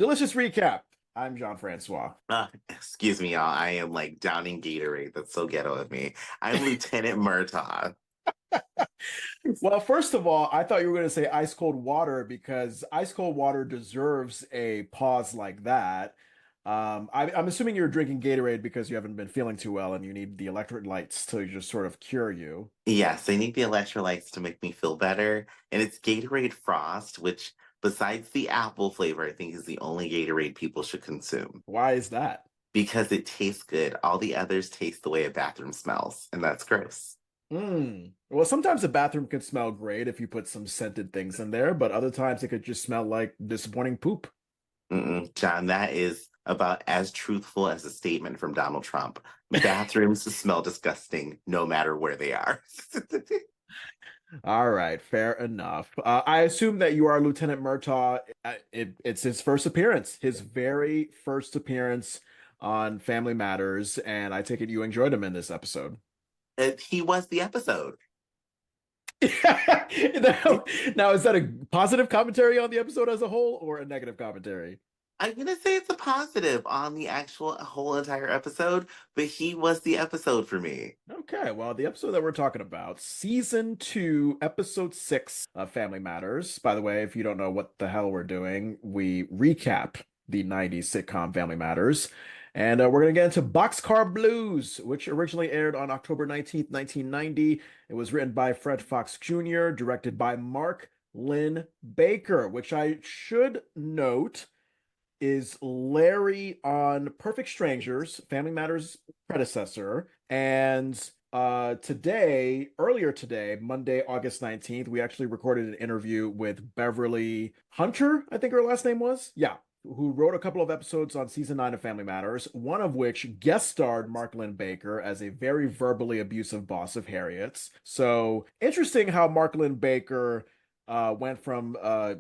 Delicious recap. I'm Jon Francois. Excuse me, y'all. I am like downing Gatorade. That's so ghetto of me. I'm Lieutenant Murtaugh. Well, first of all, I thought you were going to say ice cold water because ice cold water deserves a pause like that. I'm assuming you're drinking Gatorade because you haven't been feeling too well and you need the electrolytes to just sort of cure you. Yes, I need the electrolytes to make me feel better. And it's Gatorade Frost, which, besides the apple flavor, I think is the only Gatorade people should consume Why is that? because it tastes good. All the others taste the way a bathroom smells, and that's gross. Well, sometimes the bathroom can smell great if you put some scented things in there, but other times it could just smell like disappointing poop. John, that is about as truthful as a statement from Donald Trump. Bathrooms smell disgusting no matter where they are. All right, fair enough. I assume that you are Lieutenant Murtaugh. It's his first appearance, his very first appearance on Family Matters, and I take it you enjoyed him in this episode. He was the episode. Now, now, is that a positive commentary on the episode as a whole or a negative commentary? I'm gonna say it's a positive on the actual whole entire episode, but he was the episode for me. Okay, well, the episode that we're talking about, season two, episode six of Family Matters. By the way, if you don't know what the hell we're doing, we recap the 90s sitcom Family Matters. And we're going to get into Boxcar Blues, which originally aired on October 19th, 1990. It was written by Fred Fox Jr., directed by Mark Lynn Baker, which I should note is Larry on Perfect Strangers, Family Matters predecessor. And earlier today, Monday, August 19th, we actually recorded an interview with Beverly Hunter, I think her last name was. Yeah. Who wrote a couple of episodes on season nine of Family Matters, one of which guest starred Mark Lynn Baker as a very verbally abusive boss of Harriet's. So interesting how Mark Lynn Baker went from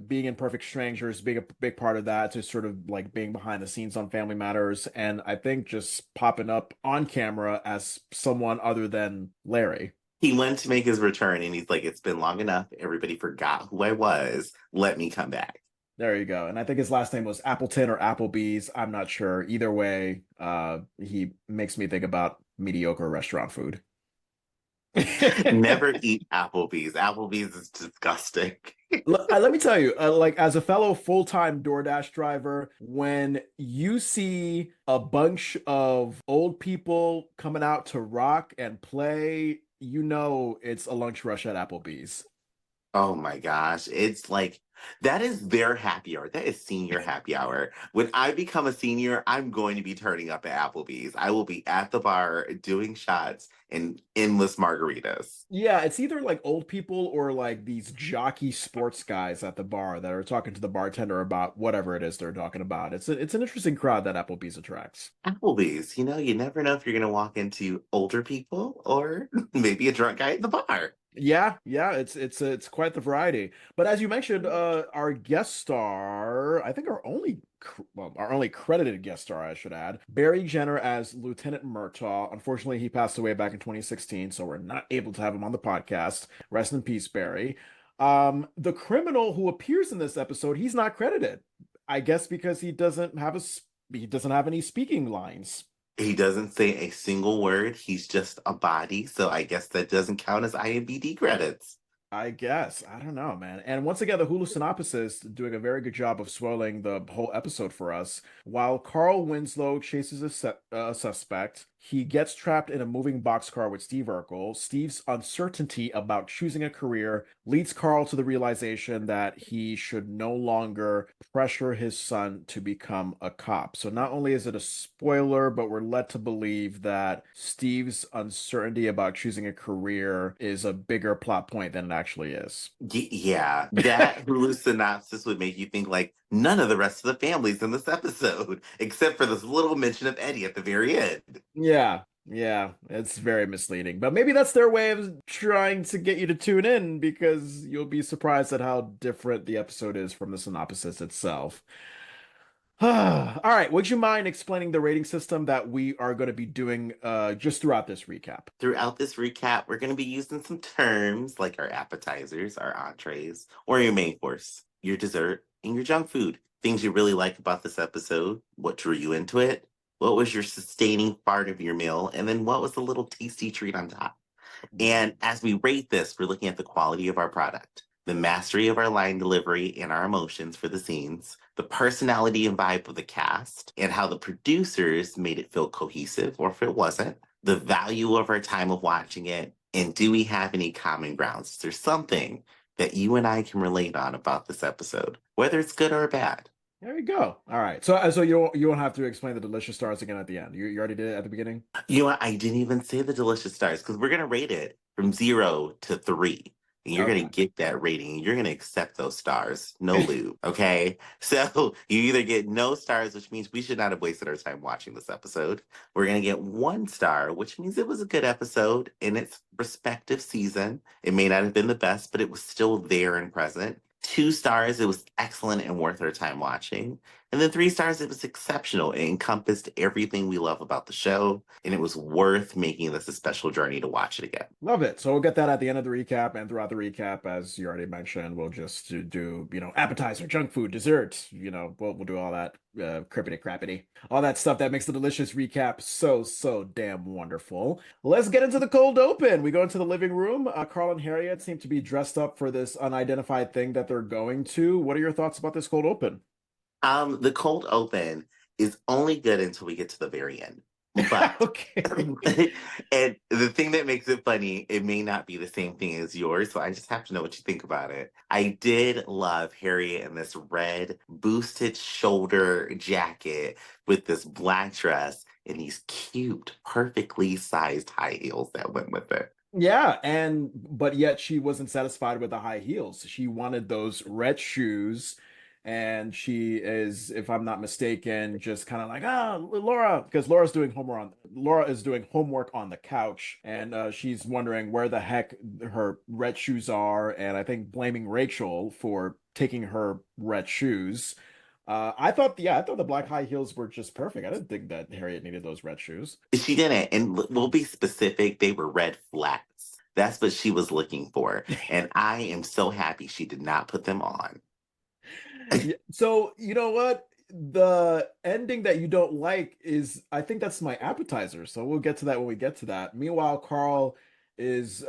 being in Perfect Strangers, being a big part of that, to sort of like being behind the scenes on Family Matters, and I think just popping up on camera as someone other than Larry. He went to make his return and he's like, it's been long enough. Everybody forgot who I was. Let me come back. There you go. And I think his last name was Appleton or Applebee's. I'm not sure. Either way, he makes me think about mediocre restaurant food. Never eat Applebee's. Applebee's is disgusting. Let me tell you, like as a fellow full-time DoorDash driver, when you see a bunch of old people coming out to rock and play, you know it's a lunch rush at Applebee's. Oh my gosh. It's like that is their happy hour. That is senior happy hour. When I become a senior, I'm going to be turning up at Applebee's. I will be at the bar doing shots and endless margaritas. Yeah, it's either like old people or like these jockey sports guys at the bar that are talking to the bartender about whatever it is they're talking about. It's an interesting crowd that Applebee's attracts. Applebee's, you never know if you're going to walk into older people or maybe a drunk guy at the bar. Yeah, it's quite the variety. But as you mentioned, our guest star, I think our only credited guest star, I should add, Barry Jenner as Lieutenant Murtaugh. Unfortunately, he passed away back in 2016, so we're not able to have him on the podcast. Rest in peace, Barry. The criminal who appears in this episode, he's not credited. I guess because he doesn't have any speaking lines. He doesn't say a single word. He's just a body. So I guess that doesn't count as IMDb credits. I guess. I don't know, man. And once again, the Hulu synopsis doing a very good job of spoiling the whole episode for us. While Carl Winslow chases a suspect, he gets trapped in a moving boxcar with Steve Urkel. Steve's uncertainty about choosing a career leads Carl to the realization that he should no longer pressure his son to become a cop. So not only is it a spoiler, but we're led to believe that Steve's uncertainty about choosing a career is a bigger plot point than it actually is. Yeah, that Hulu synopsis would make you think like none of the rest of the family's in this episode, except for this little mention of Eddie at the very end. Yeah, it's very misleading. But maybe that's their way of trying to get you to tune in because you'll be surprised at how different the episode is from the synopsis itself. All right, would you mind explaining the rating system that we are going to be doing just throughout this recap? Throughout this recap, we're going to be using some terms like our appetizers, our entrees, or your main course, your dessert, and your junk food. things you really like about this episode, what drew you into it, what was your sustaining part of your meal, and then what was the little tasty treat on top. And as we rate this, we're looking at the quality of our product, the mastery of our line delivery and our emotions for the scenes, the personality and vibe of the cast, and how the producers made it feel cohesive, or if it wasn't, the value of our time of watching it, and do we have any common grounds? Is there something that you and I can relate on about this episode, whether it's good or bad? There you go. All right. So you won't have to explain the delicious stars again at the end. You already did it at the beginning. You know what? I didn't even say the delicious stars because we're gonna rate it from 0 to 3. And you're gonna Okay. get that rating. You're gonna accept those stars. No lube. Okay. So you either get no stars, which means we should not have wasted our time watching this episode. We're gonna get 1 star, which means it was a good episode in its respective season. It may not have been the best, but it was still there and present. 2 stars, it was excellent and worth our time watching. And then 3 stars, it was exceptional. It encompassed everything we love about the show, and it was worth making this a special journey to watch it again. Love it. So we'll get that at the end of the recap, and throughout the recap, as you already mentioned, we'll just do, appetizer, junk food, dessert, we'll do all that crippity crappity, all that stuff that makes the delicious recap so damn wonderful. Let's get into the cold open. We go into the living room. Carl and Harriet seem to be dressed up for this unidentified thing that they're going to. What are your thoughts about this cold open? The cold open is only good until we get to the very end. But Okay. and the thing that makes it funny, it may not be the same thing as yours, so I just have to know what you think about it. I did love Harriet in this red boosted shoulder jacket with this black dress and these cute, perfectly sized high heels that went with it. Yeah, but yet she wasn't satisfied with the high heels. She wanted those red shoes, and she is, if I'm not mistaken, just kind of like, Laura, because Laura is doing homework on the couch, and she's wondering where the heck her red shoes are, and I think blaming Rachel for taking her red shoes. I thought the black high heels were just perfect. I didn't think that Harriet needed those red shoes. She didn't, and we'll be specific, they were red flats. That's what she was looking for. And I am so happy she did not put them on. Yeah, so you know what? The ending that you don't like is, I think that's my appetizer. So we'll get to that when we get to that. Meanwhile, Carl is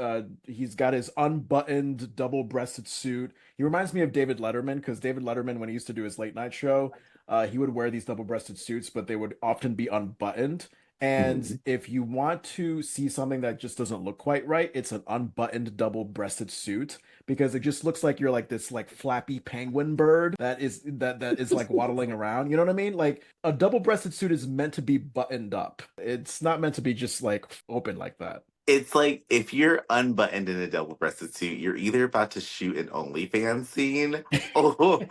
he's got his unbuttoned double-breasted suit. He reminds me of David Letterman, because David Letterman, when he used to do his late night show, he would wear these double-breasted suits, but they would often be unbuttoned. And Mhm. if you want to see something that just doesn't look quite right, it's an unbuttoned double-breasted suit, because it just looks like you're like this like flappy penguin bird that is like waddling around. You know what I mean? Like a double-breasted suit is meant to be buttoned up. It's not meant to be just like open like that. It's like if you're unbuttoned in a double-breasted suit, you're either about to shoot an OnlyFans scene or,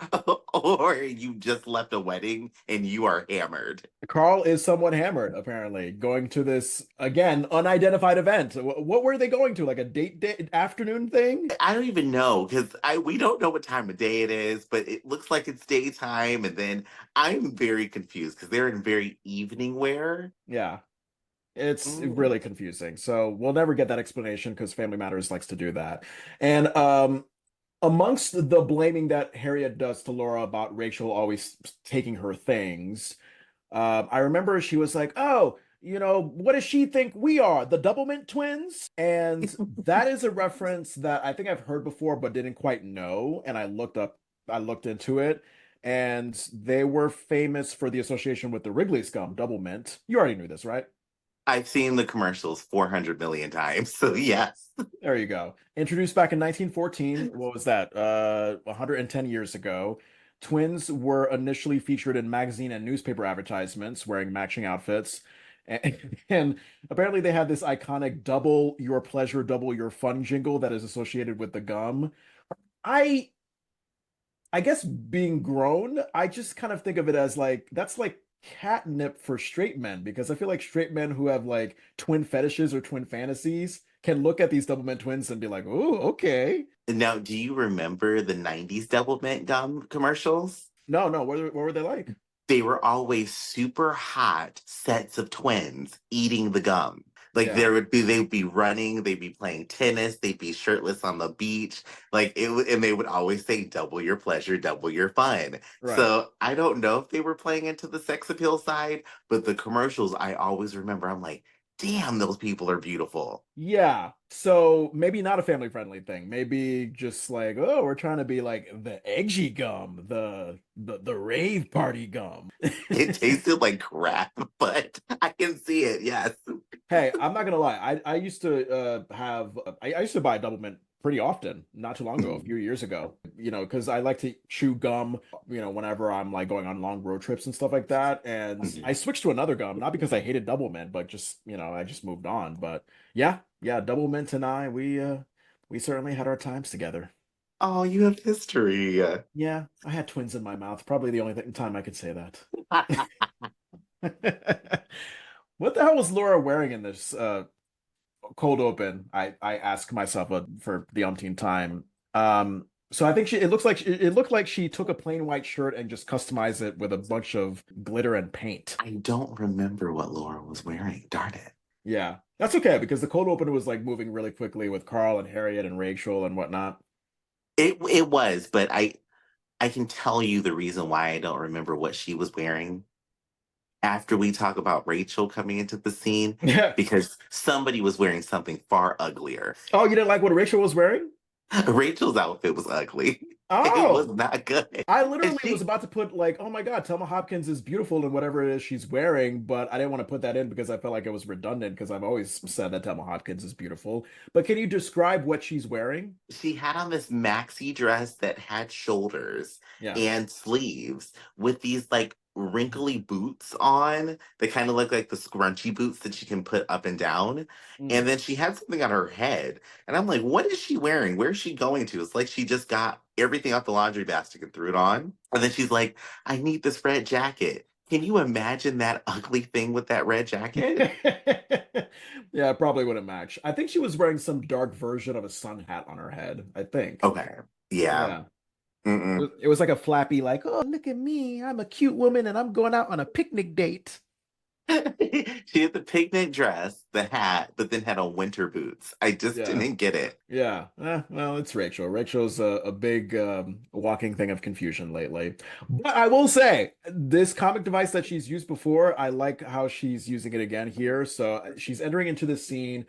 or you just left a wedding and you are hammered. Carl is somewhat hammered, apparently, going to this again unidentified event. What were they going to? Like a date afternoon thing? I don't even know because I we don't know what time of day it is, but it looks like it's daytime. And then I'm very confused because they're in very evening wear. Yeah. It's Mm. really confusing. So we'll never get that explanation because Family Matters likes to do that. And amongst the blaming that Harriet does to Laura about Rachel always taking her things, I remember she was like, "Oh, what does she think we are, the Doublemint twins?" And that is a reference that I think I've heard before but didn't quite know. And I looked into it, and they were famous for the association with the Wrigley's gum, Doublemint. You already knew this, right? I've seen the commercials 400 million times. So, yes. There you go. Introduced back in 1914. What was that? 110 years ago. Twins were initially featured in magazine and newspaper advertisements wearing matching outfits. And apparently they had this iconic double your pleasure, double your fun jingle that is associated with the gum. I I guess being grown, I just kind of think of it as like that's like catnip for straight men, because I feel like straight men who have like twin fetishes or twin fantasies can look at these double mint twins and be like, "Ooh, okay." Now, do you remember the 90s Double Mint Gum commercials? No, no, what were they like? They were always super hot sets of twins eating the gum. Like Yeah, they'd be running, they'd be playing tennis, they'd be shirtless on the beach. And they would always say, double your pleasure, double your fun. right. So I don't know if they were playing into the sex appeal side, but the commercials, I always remember, I'm like, damn, those people are beautiful. Yeah. So maybe not a family friendly thing. Maybe just like, oh, we're trying to be like the edgy gum, the rave party gum. It tasted like crap, but I can see it, yes. Hey, I'm not gonna lie. I used to have I used to buy double mint pretty often, not too long ago, a few years ago. Because I like to chew gum, whenever I'm like going on long road trips and stuff like that. And I Mhm. switched to another gum, not because I hated double mint, but just, I just moved on. But yeah, yeah, double mint and I, we certainly had our times together. Oh, you have history. Yeah, I had twins in my mouth. Probably the only time I could say that. What the hell was Laura wearing in this cold open? I ask myself for the umpteenth time. So I think it looked like she took a plain white shirt and just customized it with a bunch of glitter and paint. I don't remember what Laura was wearing. Darn it. Yeah, that's okay because the cold open was like moving really quickly with Carl and Harriet and Rachel and whatnot. It was, but I can tell you the reason why I don't remember what she was wearing after we talk about Rachel coming into the scene, Yeah. because somebody was wearing something far uglier. Oh, you didn't like what Rachel was wearing? Rachel's outfit was ugly. It was Oh, not good. I And literally was she about to put like, oh my God, Thelma Hopkins is beautiful in whatever it is she's wearing, but I didn't want to put that in because I felt like it was redundant because I've always said that Thelma Hopkins is beautiful. But can you describe what she's wearing? she had on this maxi dress that had shoulders Yeah. and sleeves with these like wrinkly boots on. They kind of look like the scrunchy boots that she can put up and down. Mm. And then she had something on her head. And I'm like, what is she wearing? Where is she going to? It's like she just got everything out the laundry basket and threw it on. And then she's like, I need this red jacket. Can you imagine that ugly thing with that red jacket? Yeah, it probably wouldn't match. I think she was wearing some dark version of a sun hat on her head, I think. Okay. Yeah. Yeah. Mm-mm. It was like a flappy, like, oh, look at me. I'm a cute woman and I'm going out on a picnic date. She had the picnic dress, the hat, but then had on winter boots. I just Yeah. didn't get it. Yeah. Well, it's Rachel. Rachel's a big walking thing of confusion lately. But I will say, this comic device that she's used before, I like how she's using it again here. So she's entering into this scene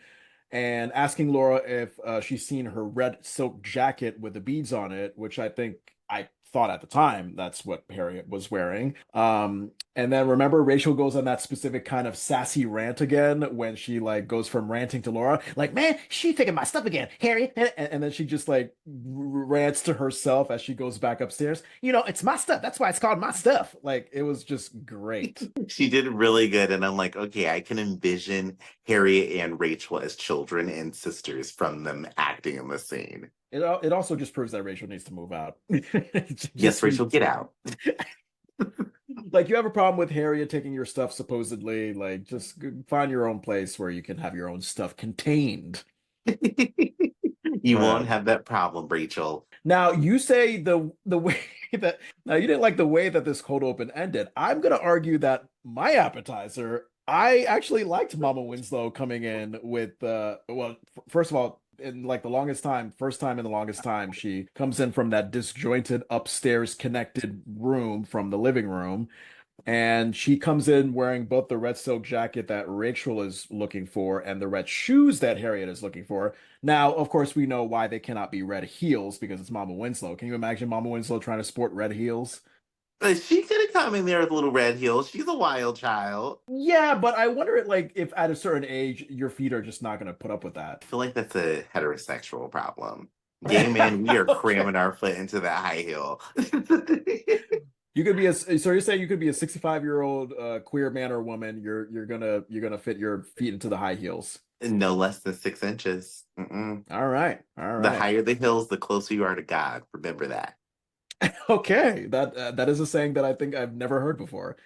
and asking Laura if she's seen her red silk jacket with the beads on it, which I think I thought at the time that's what Harriet was wearing. And then remember, Rachel goes on that specific kind of sassy rant again when she like goes from ranting to Laura, like, man, she taking my stuff again, Harriet. And then she just like rants to herself as she goes back upstairs. It's my stuff. That's why it's called my stuff. Like, it was just great. She did really good, and I'm like, okay, I can envision Harriet and Rachel as children and sisters from them acting in the scene. It also just proves that Rachel needs to move out. Yes, Just Rachel, get out. like you have a problem with Harriet taking your stuff supposedly, like just find your own place where you can have your own stuff contained. You won't Uh, have that problem, Rachel. Now you say the way that now you didn't like the way that this cold open ended. I'm gonna argue that my appetizer, I actually liked Mama Winslow coming in with first of all, in like the longest time, first time in the longest time, she comes in from that disjointed upstairs connected room from the living room. And she comes in wearing both the red silk jacket that Rachel is looking for and the red shoes that Harriet is looking for. Now, of course, we know why they cannot be red heels because it's Mama Winslow. Can you imagine Mama Winslow trying to sport red heels? But she could have come in there with little red heels. She's a wild child. Yeah, but I wonder like if at a certain age your feet are just not going to put up with that. I feel like that's a heterosexual problem. Gay men, we are Okay. cramming our foot into that high heel. You could be so you're saying you could be a 65-year-old queer man or woman. You're gonna fit your feet into the high heels. No less than 6 inches. Mm-mm. All right. All The right. higher the hills, the closer you are to God. Remember that. Okay, that is a saying that I think I've never heard before.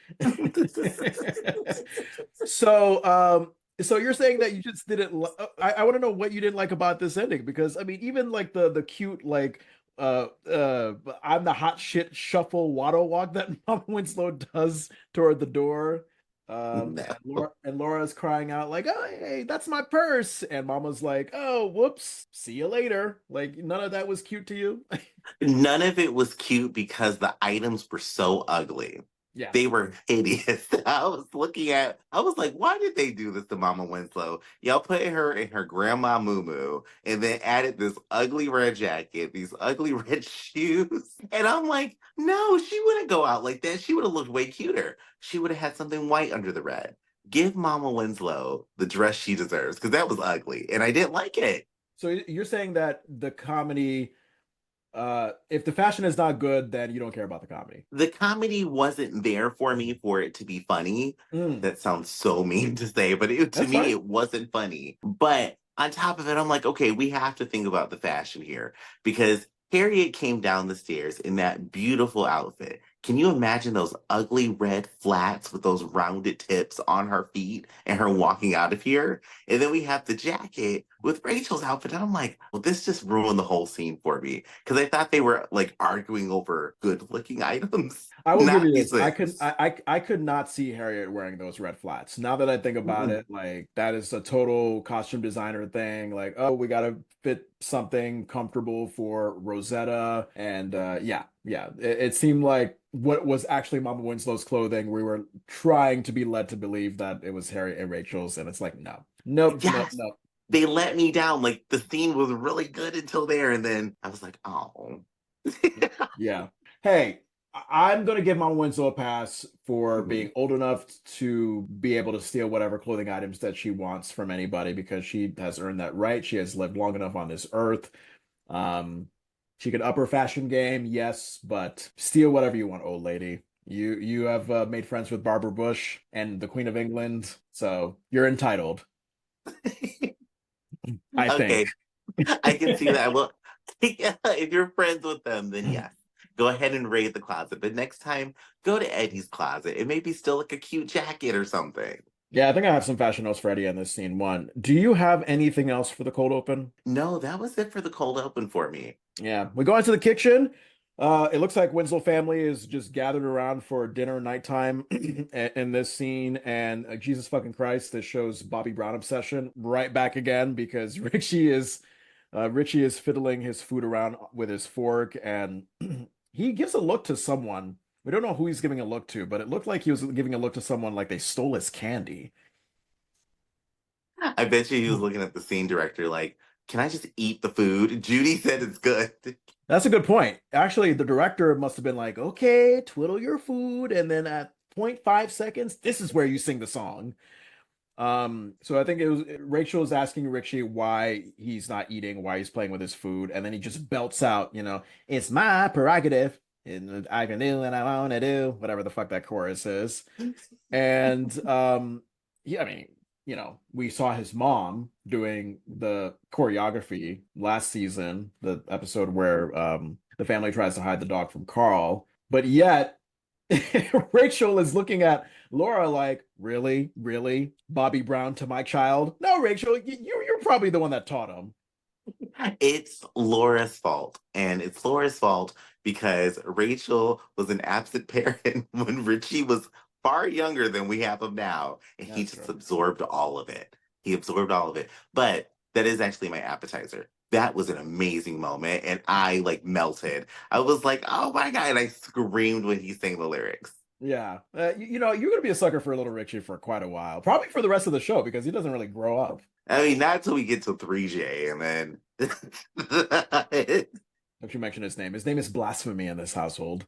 So, so you're saying that you just didn't. I want to know what you didn't like about this ending because I mean, even like the cute like I'm the hot shit shuffle waddle walk that Mom Winslow does toward the door. No. And Laura's crying out like, "Oh, hey, that's my purse." And Mama's like, "Oh, whoops. See you later." Like none of that was cute to you. None of it was cute because the items were so ugly. Yeah. They were hideous. I was like, why did they do this to Mama Winslow? Y'all put her in her grandma moo and then added this ugly red jacket, these ugly red shoes. And I'm like, no, she wouldn't go out like that. She would have looked way cuter. She would have had something white under the red. Give Mama Winslow the dress she deserves because that was ugly and I didn't like it. So you're saying that the comedy, if the fashion is not good, then you don't care about the comedy. The comedy wasn't there for me for it to be funny. Mm, That sounds so mean to say, but to that's me, fine. it wasn't funny. But on top of it, I'm like, okay, we have to think about the fashion here because Harriet came down the stairs in that beautiful outfit. Can you imagine those ugly red flats with those rounded tips on her feet and her walking out of here? And then we have the jacket with Rachel's outfit. And I'm like, well, this just ruined the whole scene for me because I thought they were like arguing over good looking items, I will give not you these this. things. I could not see Harriet wearing those red flats. Now that I think about Mm-mm. it, like that is a total costume designer thing. Like, oh, we gotta fit something comfortable for Rosetta. And yeah. It seemed like what was actually Mama Winslow's clothing, we were trying to be led to believe that it was Harriet and Rachel's, and it's like, no. Nope, nope, Yes, nope. they let me down. Like the scene was really good until there. And then I was like, oh. Yeah. Hey, I'm gonna give Mama Winslow a pass for Mhm. being old enough to be able to steal whatever clothing items that she wants from anybody because she has earned that right. She has lived long enough on this earth. Um, she could up her fashion game, yes, but steal whatever you want, old lady. You have made friends with Barbara Bush and the Queen of England, so you're entitled, I think. Okay, I can see that. Well, if you're friends with them, then yes. Go ahead and raid the closet. But next time, go to Eddie's closet. It may be still like a cute jacket or something. Yeah, I think I have some fashion notes for Eddie in this scene one. Do you have anything else for the cold open? No, that was it for the cold open for me. Yeah, we go into the kitchen. It looks like Winslow family is just gathered around for dinner nighttime in this scene, and Jesus fucking Christ, this shows Bobby Brown obsession right back again because Richie is fiddling his food around with his fork, and he gives a look to someone. We don't know who he's giving a look to, but it looked like he was giving a look to someone like they stole his candy. I bet you he was looking at the scene director like, can I just eat the food? Judy said it's good. That's a good point. Actually, the director must have been like, okay, twiddle your food, and then at point 0.5 seconds, this is where you sing the song. So I think it was Rachel is asking Richie why he's not eating, why he's playing with his food, and then he just belts out, it's my prerogative, and I can do what I want to do, whatever the fuck that chorus is. And yeah, I mean, we saw his mom doing the choreography last season, the episode where the family tries to hide the dog from Carl, but yet Rachel is looking at Laura like, really, really, Bobby Brown to my child? No, Rachel, you're probably the one that taught him. It's Laura's fault. And it's Laura's fault because Rachel was an absent parent when Richie was far younger than we have him now. And he That's just true. absorbed all of it. He absorbed all of it. But that is actually my appetizer. That was an amazing moment. And I like melted. I was like, oh my God. And I screamed when he sang the lyrics. Yeah, you're gonna be a sucker for Little Richie for quite a while, probably for the rest of the show because he doesn't really grow up. I mean, not until we get to 3J and then Don't you mention his name? His name is blasphemy in this household.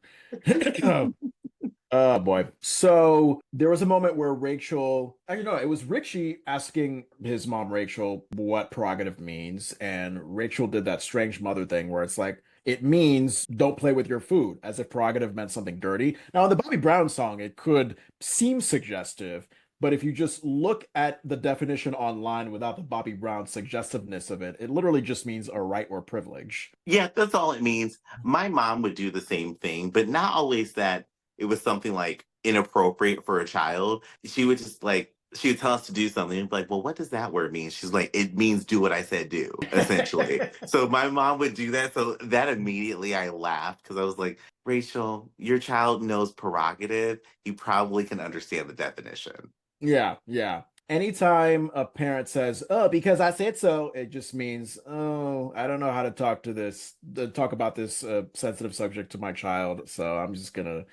Oh boy. So there was a moment where Rachel, actually no, it was Richie asking his mom Rachel what prerogative means, and Rachel did that strange mother thing where it's like it means don't play with your food, as if prerogative meant something dirty. Now in the Bobby Brown song, it could seem suggestive, but if you just look at the definition online without the Bobby Brown suggestiveness of it, it literally just means a right or privilege. yeah, that's all it means. My mom would do the same thing, but not always that it was something like inappropriate for a child. She would just like she would tell us to do something and be like, well, what does that word mean? She's like, it means do what I said do, essentially. So my mom would do that. So that immediately I laughed because I was like, Rachel, your child knows prerogative. He probably can understand the definition. Yeah, yeah. Anytime a parent says, "Oh, because I said so," it just means, "Oh, I don't know how to talk about this sensitive subject to my child, so I'm just gonna,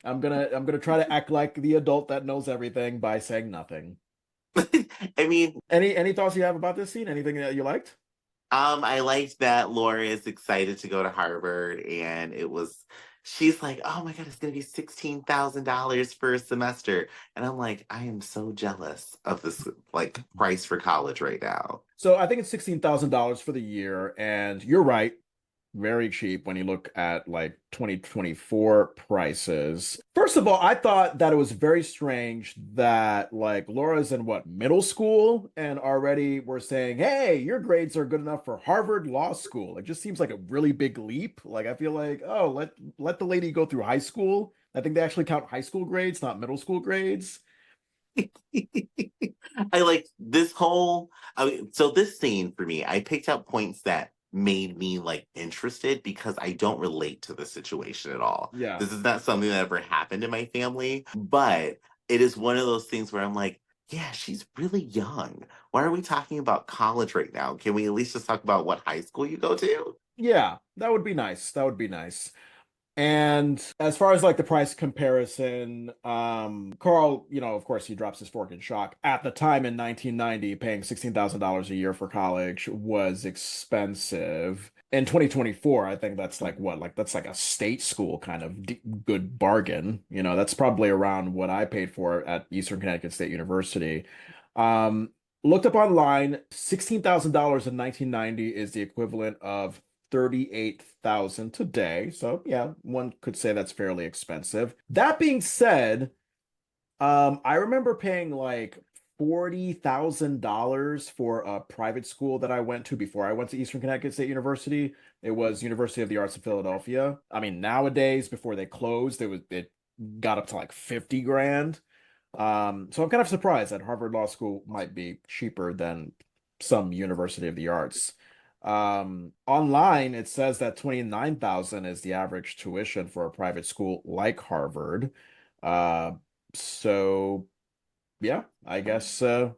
I'm gonna try to act like the adult that knows everything by saying nothing." I mean, Any thoughts you have about this scene? Anything that you liked? I liked that Laura is excited to go to Harvard, and she's like, "Oh my God, it's gonna be $16,000 for a semester," and I'm like, I am so jealous of this like price for college right now. So I think it's $16,000 for the year, and you're right. Very cheap when you look at like 2024 prices. First of all, I thought that it was very strange that like Laura's in what, middle school, and already we're saying, "Hey, your grades are good enough for Harvard Law School." It just seems like a really big leap. Like I feel like, oh, let the lady go through high school. I think they actually count high school grades, not middle school grades. I like this whole. So this scene for me, I picked up points that made me like interested because I don't relate to the situation at all. Yeah. This is not something that ever happened in my family, but it is one of those things where I'm like, yeah, she's really young. Why are we talking about college right now? Can we at least just talk about what high school you go to? Yeah, that would be nice. That would be nice. And as far as like the price comparison, Carl, of course, he drops his fork in shock. At the time in 1990, paying $16,000 a year for college was expensive. In 2024, I think that's like what? Like that's like a state school kind of good bargain. That's probably around what I paid for at Eastern Connecticut State University. Um, Looked up online, $16,000 in 1990 is the equivalent of 38,000 today. So yeah, one could say that's fairly expensive. That being said, I remember paying like $40,000 for a private school that I went to before I went to Eastern Connecticut State University. It was University of the Arts of Philadelphia. I mean, nowadays, before they closed, it got up to like 50 grand. So I'm kind of surprised that Harvard Law School might be cheaper than some University of the Arts. Online, it says that 29,000 is the average tuition for a private school like Harvard. Uh, so yeah, I guess we're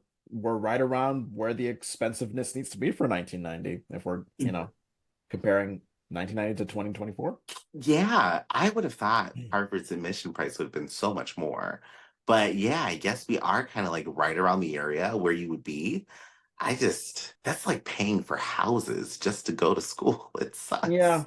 right around where the expensiveness needs to be for 1990 if we're, comparing 1990 to 2024. Yeah, I would have thought Harvard's admission price would have been so much more. But yeah, I guess we are kind of like right around the area where you would be. That's like paying for houses just to go to school. It sucks. Yeah,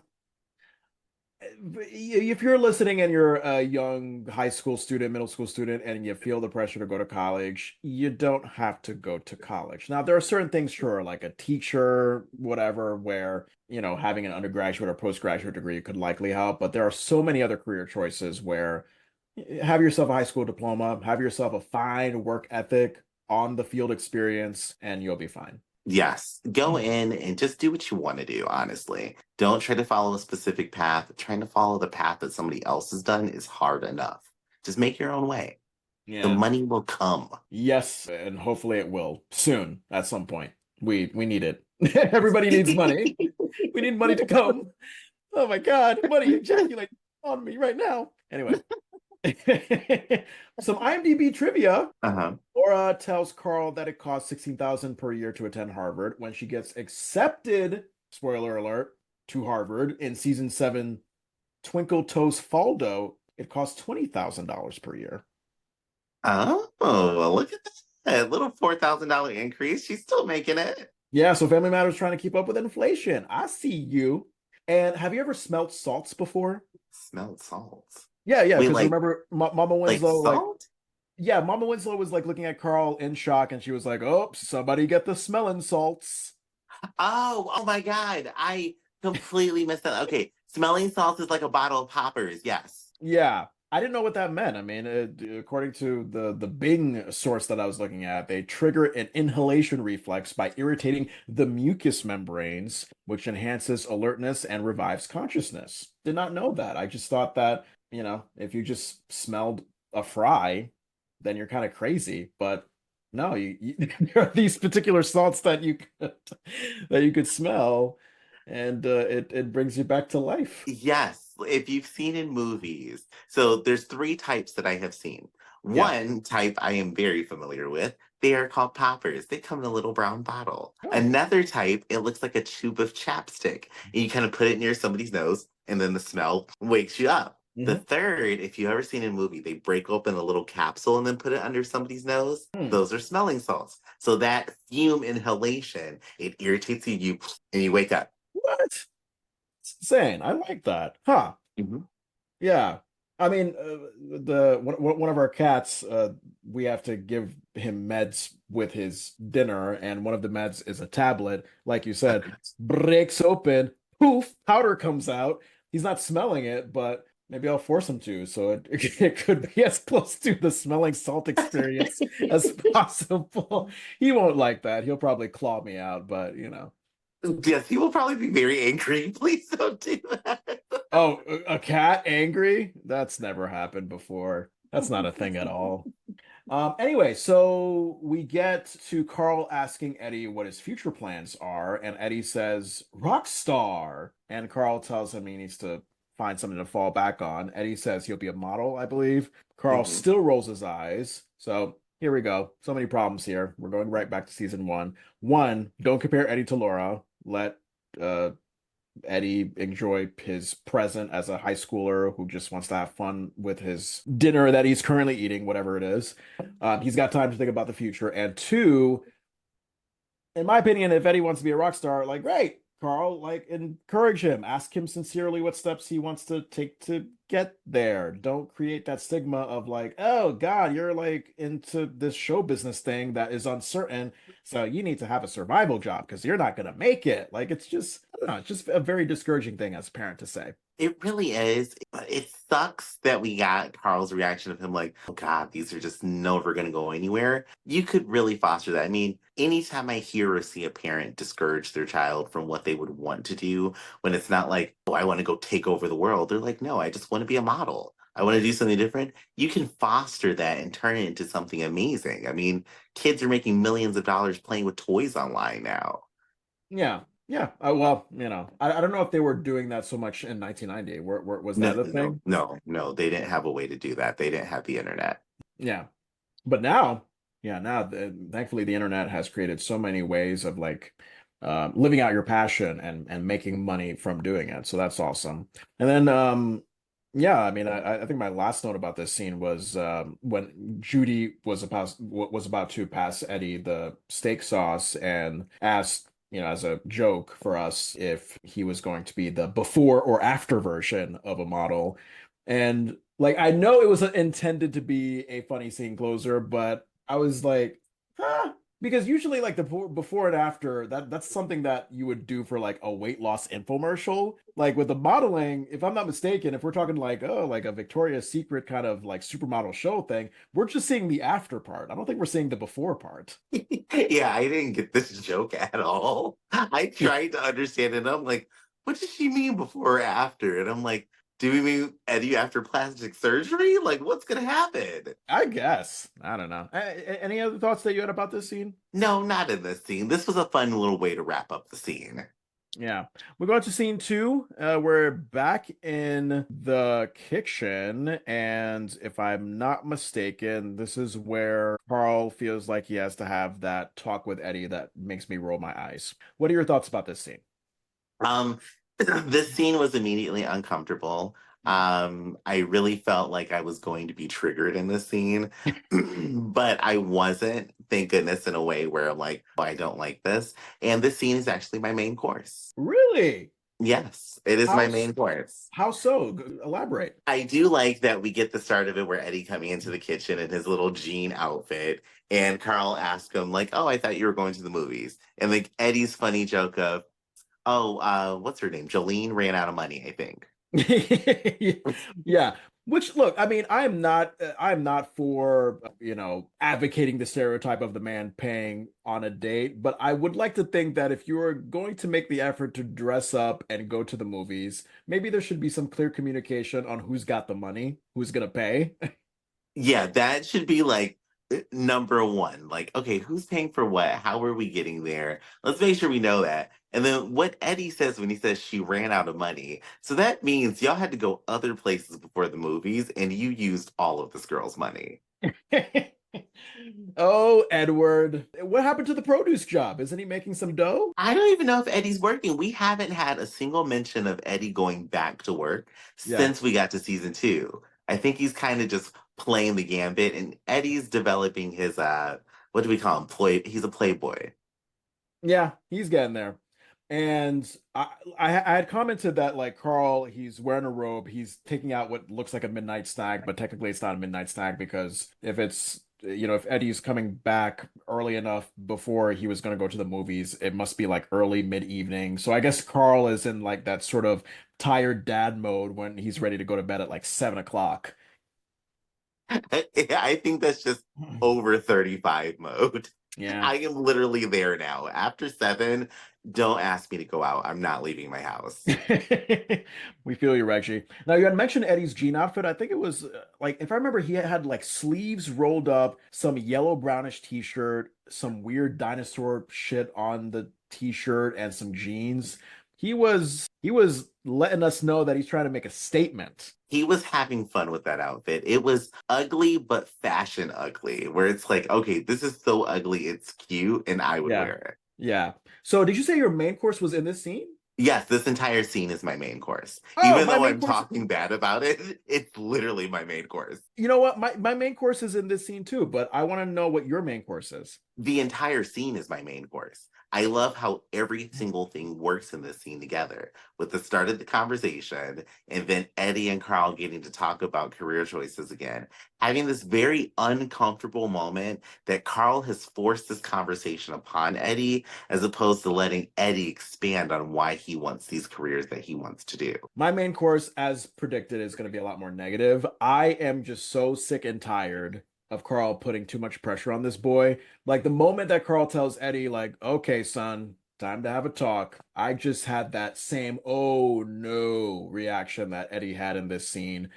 if you're listening and you're a young high school student, middle school student, and you feel the pressure to go to college, you don't have to go to college. Now, there are certain things, sure, like a teacher, whatever, where, having an undergraduate or postgraduate degree could likely help. But there are so many other career choices where have yourself a high school diploma, have yourself a fine work ethic, on the field experience, and you'll be fine. Yes, go in and just do what you want to do, honestly. Don't try to follow a specific path. Trying to follow the path that somebody else has done is hard enough. Just make your own way. The Yeah. money will come. Yes, and hopefully it will soon at some point. We need it. Everybody needs money. We need money to come. Oh my God, money ejaculate on me right now. Anyway, some IMDb trivia. Uh-huh. Laura tells Carl that it costs 16,000 per year to attend Harvard. When she gets accepted, spoiler alert, to Harvard in season 7, Twinkle Toes Faldo, it costs $20,000 per year. Oh, well, look at that. A little $4,000 increase. She's still making it. Yeah, so Family Matters trying to keep up with inflation. I see you. And have you ever smelled salts before? Smelled salts. Yeah, yeah, Wait, because remember Mama like Winslow, like, salt? yeah, Mama Winslow was like looking at Carl in shock and she was like, "Oh, somebody get the smelling salts." Oh my God. I completely missed that. Okay. Smelling salts is like a bottle of poppers. Yes. Yeah, I didn't know what that meant. I mean, according to the Bing source that I was looking at, they trigger an inhalation reflex by irritating the mucous membranes, which enhances alertness and revives consciousness. Did not know that. I just thought that, if you just smelled a fry, then you're kind of crazy. But no, there are these particular salts that you could smell, and it brings you back to life. Yes, if you've seen in movies. So there's three types that I have seen. Yeah. One type I am very familiar with. They are called poppers. They come in a little brown bottle. Oh. Another type, it looks like a tube of chapstick. And you kind of put it near somebody's nose, and then the smell wakes you up. The Hmm. third, if you've ever seen a movie, they break open a little capsule and then put it under somebody's nose. Hmm. Those are smelling salts. So that fume inhalation, it irritates you and you wake up. What? It's insane. I like that. Huh. Mhm. Yeah. I mean, the one of our cats, we have to give him meds with his dinner, and one of the meds is a tablet. Like you said, breaks open, poof, powder comes out. He's not smelling it, but maybe I'll force him to, so it could be as close to the smelling salt experience as possible. He won't like that. He'll probably claw me out, but you know. Yes, he will probably be very angry. Please don't do that. Oh, a cat angry? That's never happened before. That's not a thing at all. Anyway, so we get to Carl asking Eddie what his future plans are, and Eddie says, rock star. And Carl tells him he needs to find something to fall back on. Eddie says he'll be a model, I believe. Carl Mhm. still rolls his eyes. So here we go. So many problems here. We're going right back to season one. One, don't compare Eddie to Laura. Let uh Eddie enjoy his present as a high schooler who just wants to have fun with his dinner that he's currently eating, whatever it is. He's got time to think about the future. And two, in my opinion, if Eddie wants to be a rock star, like, great, Carl, like, encourage him. Ask him sincerely what steps he wants to take to get there. Don't create that stigma of like, oh God, you're like into this show business thing that is uncertain. So you need to have a survival job because you're not gonna make it. Like, it's just, I don't know, it's just a very discouraging thing as a parent to say. It really is. But it sucks that we got Carl's reaction of him like, oh God, these are just never going to go anywhere. You could really foster that. I mean, anytime I hear or see a parent discourage their child from what they would want to do, when it's not like, oh, I want to go take over the world, they're like, no, I just want to be a model. I want to do something different. You can foster that and turn it into something amazing. I mean, kids are making millions of dollars playing with toys online now. Yeah. Yeah. Well, I don't know if they were doing that so much in 1990. Was No, that a no, thing? no, no. They didn't have a way to do that. They didn't have the internet. Yeah. But now, yeah, now thankfully the internet has created so many ways of like living out your passion and making money from doing it. So that's awesome. And then yeah, I mean I think my last note about this scene was when Judy was about to pass Eddie the steak sauce and asked, as a joke for us if he was going to be the before or after version of a model. And like I know it was intended to be a funny scene closer, but I was like, huh? Because usually like the before and after that's something that you would do for like a weight loss infomercial. Like with the modeling, if I'm not mistaken, if we're talking like like a Victoria's Secret kind of like supermodel show thing, we're just seeing the after part. I don't think we're seeing the before part. Yeah, I didn't get this joke at all. I tried to understand it. And I'm like, what does she mean before or after? And I'm like, do we mean Eddie after plastic surgery? Like, what's gonna happen? I guess. I don't know. Any other thoughts that you had about this scene? No, not in this scene. This was a fun little way to wrap up the scene. Yeah. We go on to scene two. We're back in the kitchen, and if I'm not mistaken, this is where Carl feels like he has to have that talk with Eddie that makes me roll my eyes. What are your thoughts about this scene? Um, this scene was immediately uncomfortable. Hmm. I really felt like I was going to be triggered in this scene, but I wasn't, thank goodness, in a way where I'm like, oh, I don't like this. And this scene is actually my main course. Really? Yes, it is my How main course. how so? Elaborate. I do like that we get the start of it where Eddie coming into the kitchen in his little jean outfit, and Carl asks him, like, oh, I thought you were going to the movies. And like Eddie's funny joke of, oh, what's her name? Jolene ran out of money, I think. Yeah. Which look, I mean, I'm not for, advocating the stereotype of the man paying on a date, but I would like to think that if you're going to make the effort to dress up and go to the movies, maybe there should be some clear communication on who's got the money, who's gonna pay. Yeah, that should be like number one. Like, okay, who's paying for what? How are we getting there? Let's make sure we know that. And then what Eddie says when he says she ran out of money. So that means y'all had to go other places before the movies and you used all of this girl's money. Oh, Edward. What happened to the produce job? Isn't he making some dough? I don't even know if Eddie's working. We haven't had a single mention of Eddie going back to work Yeah. since we got to season two. I think he's kind of just playing the gambit, and Eddie's developing his what do we call him? He's a playboy. Yeah, he's getting there. And I had commented that like Carl, he's wearing a robe, he's taking out what looks like a midnight snack, but technically it's not a midnight snack because if it's if Eddie's coming back early enough before he was going to go to the movies, it must be like early mid-evening. So I guess Carl is in like that sort of tired dad mode when he's ready to go to bed at like 7 o'clock. I think that's just over 35 mode. Yeah. I am literally there now. After seven, don't ask me to go out. I'm not leaving my house. We feel you, Reggie. Now, you had mentioned Eddie's jean outfit. I think it was like, if I remember, he had like sleeves rolled up, some yellow brownish t-shirt, some weird dinosaur shit on the t-shirt, and some jeans. He was letting us know that he's trying to make a statement. He was having fun with that outfit. It was ugly, but fashion ugly, where it's like, okay, this is so ugly, it's cute, and I would Yeah. wear it. Yeah. So, did you say your main course was in this scene? Yes, this entire scene is my main course. Oh, Even my though main I'm course. talking bad about it, it's literally my main course. You know what? My main course is in this scene too, but I want to know what your main course is. The entire scene is my main course. I love how every single thing works in this scene together, with the start of the conversation and then Eddie and Carl getting to talk about career choices again. Having this very uncomfortable moment that Carl has forced this conversation upon Eddie, as opposed to letting Eddie expand on why he wants these careers that he wants to do. My main course, as predicted, is going to be a lot more negative. I am just so sick and tired of Carl putting too much pressure on this boy. Like the moment that Carl tells Eddie, like, okay, son, time to have a talk, I just had that same oh no reaction that Eddie had in this scene.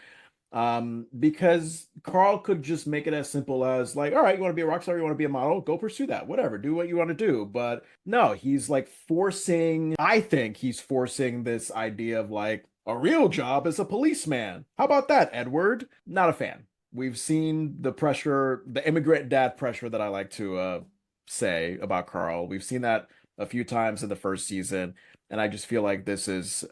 Because Carl could just make it as simple as like, all right, you want to be a rock star, you want to be a model, go pursue that, whatever, do what you want to do. But no, he's like forcing, I think he's forcing this idea of like a real job as a policeman. How about that, Edward? Not a fan. We've seen the pressure, the immigrant dad pressure that I like to say about Carl. We've seen that a few times in the first season, and I just feel like this is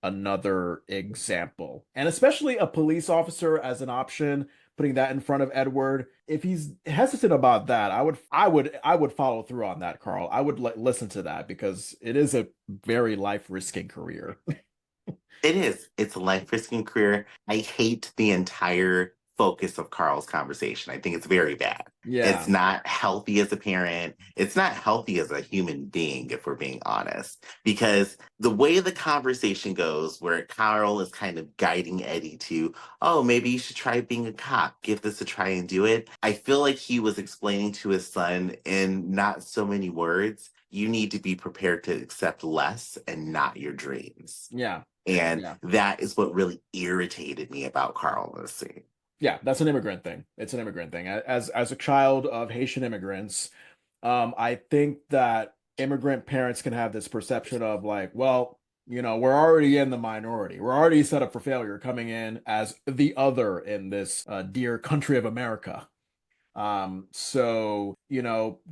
another example. And especially a police officer as an option, putting that in front of Edward. If he's hesitant about that, I would follow through on that, Carl. I would listen to that because it is a very life-risking career. It is. It's a life-risking career. I hate the entire focus of Carl's conversation. I think it's very bad. It's Yeah. not healthy as a parent. It's not healthy as a human being, if we're being honest. Because the way the conversation goes, where Carl is kind of guiding Eddie to, oh, maybe you should try being a cop, give this a try and do it. I feel like he was explaining to his son in not so many words, you need to be prepared to accept less and not your dreams. Yeah. And Yeah. that is what really irritated me about Carl in this scene. Yeah, that's an immigrant thing. It's an immigrant thing. As a child of Haitian immigrants, I think that immigrant parents can have this perception of like, well, we're already in the minority. We're already set up for failure coming in as the other in this dear country of America. So,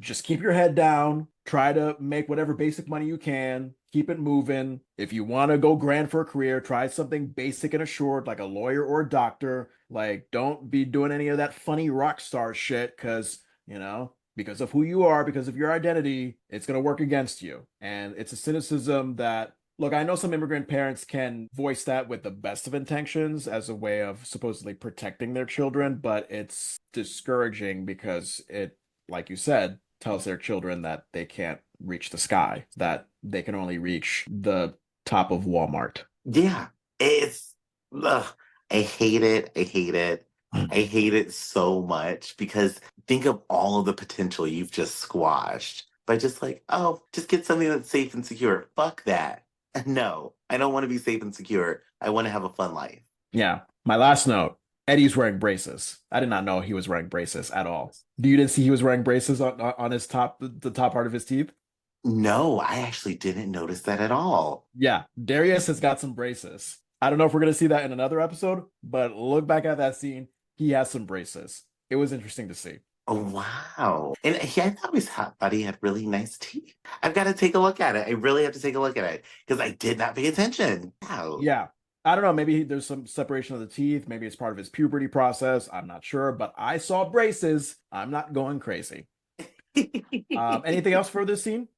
just keep your head down, try to make whatever basic money you can, keep it moving. If you want to go grand for a career, try something basic and assured, like a lawyer or a doctor. Like, don't be doing any of that funny rock star shit because of who you are, because of your identity, it's going to work against you. And it's a cynicism that look, I know some immigrant parents can voice that with the best of intentions as a way of supposedly protecting their children, but it's discouraging because it, like you said, tells their children that they can't reach the sky, that they can only reach the top of Walmart. Yeah, it's, ugh, I hate it. I hate it. I hate it so much because think of all of the potential you've just squashed by just like, oh, just get something that's safe and secure. Fuck that. No, I don't want to be safe and secure. I want to have a fun life. Yeah. My last note. Eddie's wearing braces. I did not know he was wearing braces at all. You didn't see he was wearing braces on his top, the top part of his teeth? No, I actually didn't notice that at all. Yeah, Darius has got some braces. I don't know if we're gonna see that in another episode, but look back at that scene. He has some braces. It was interesting to see. Oh, wow. And I always thought he had really nice teeth. I've got to take a look at it. I really have to take a look at it because I did not pay attention. Wow. Yeah. I don't know. Maybe there's some separation of the teeth. Maybe it's part of his puberty process. I'm not sure, but I saw braces. I'm not going crazy. Anything else for this scene?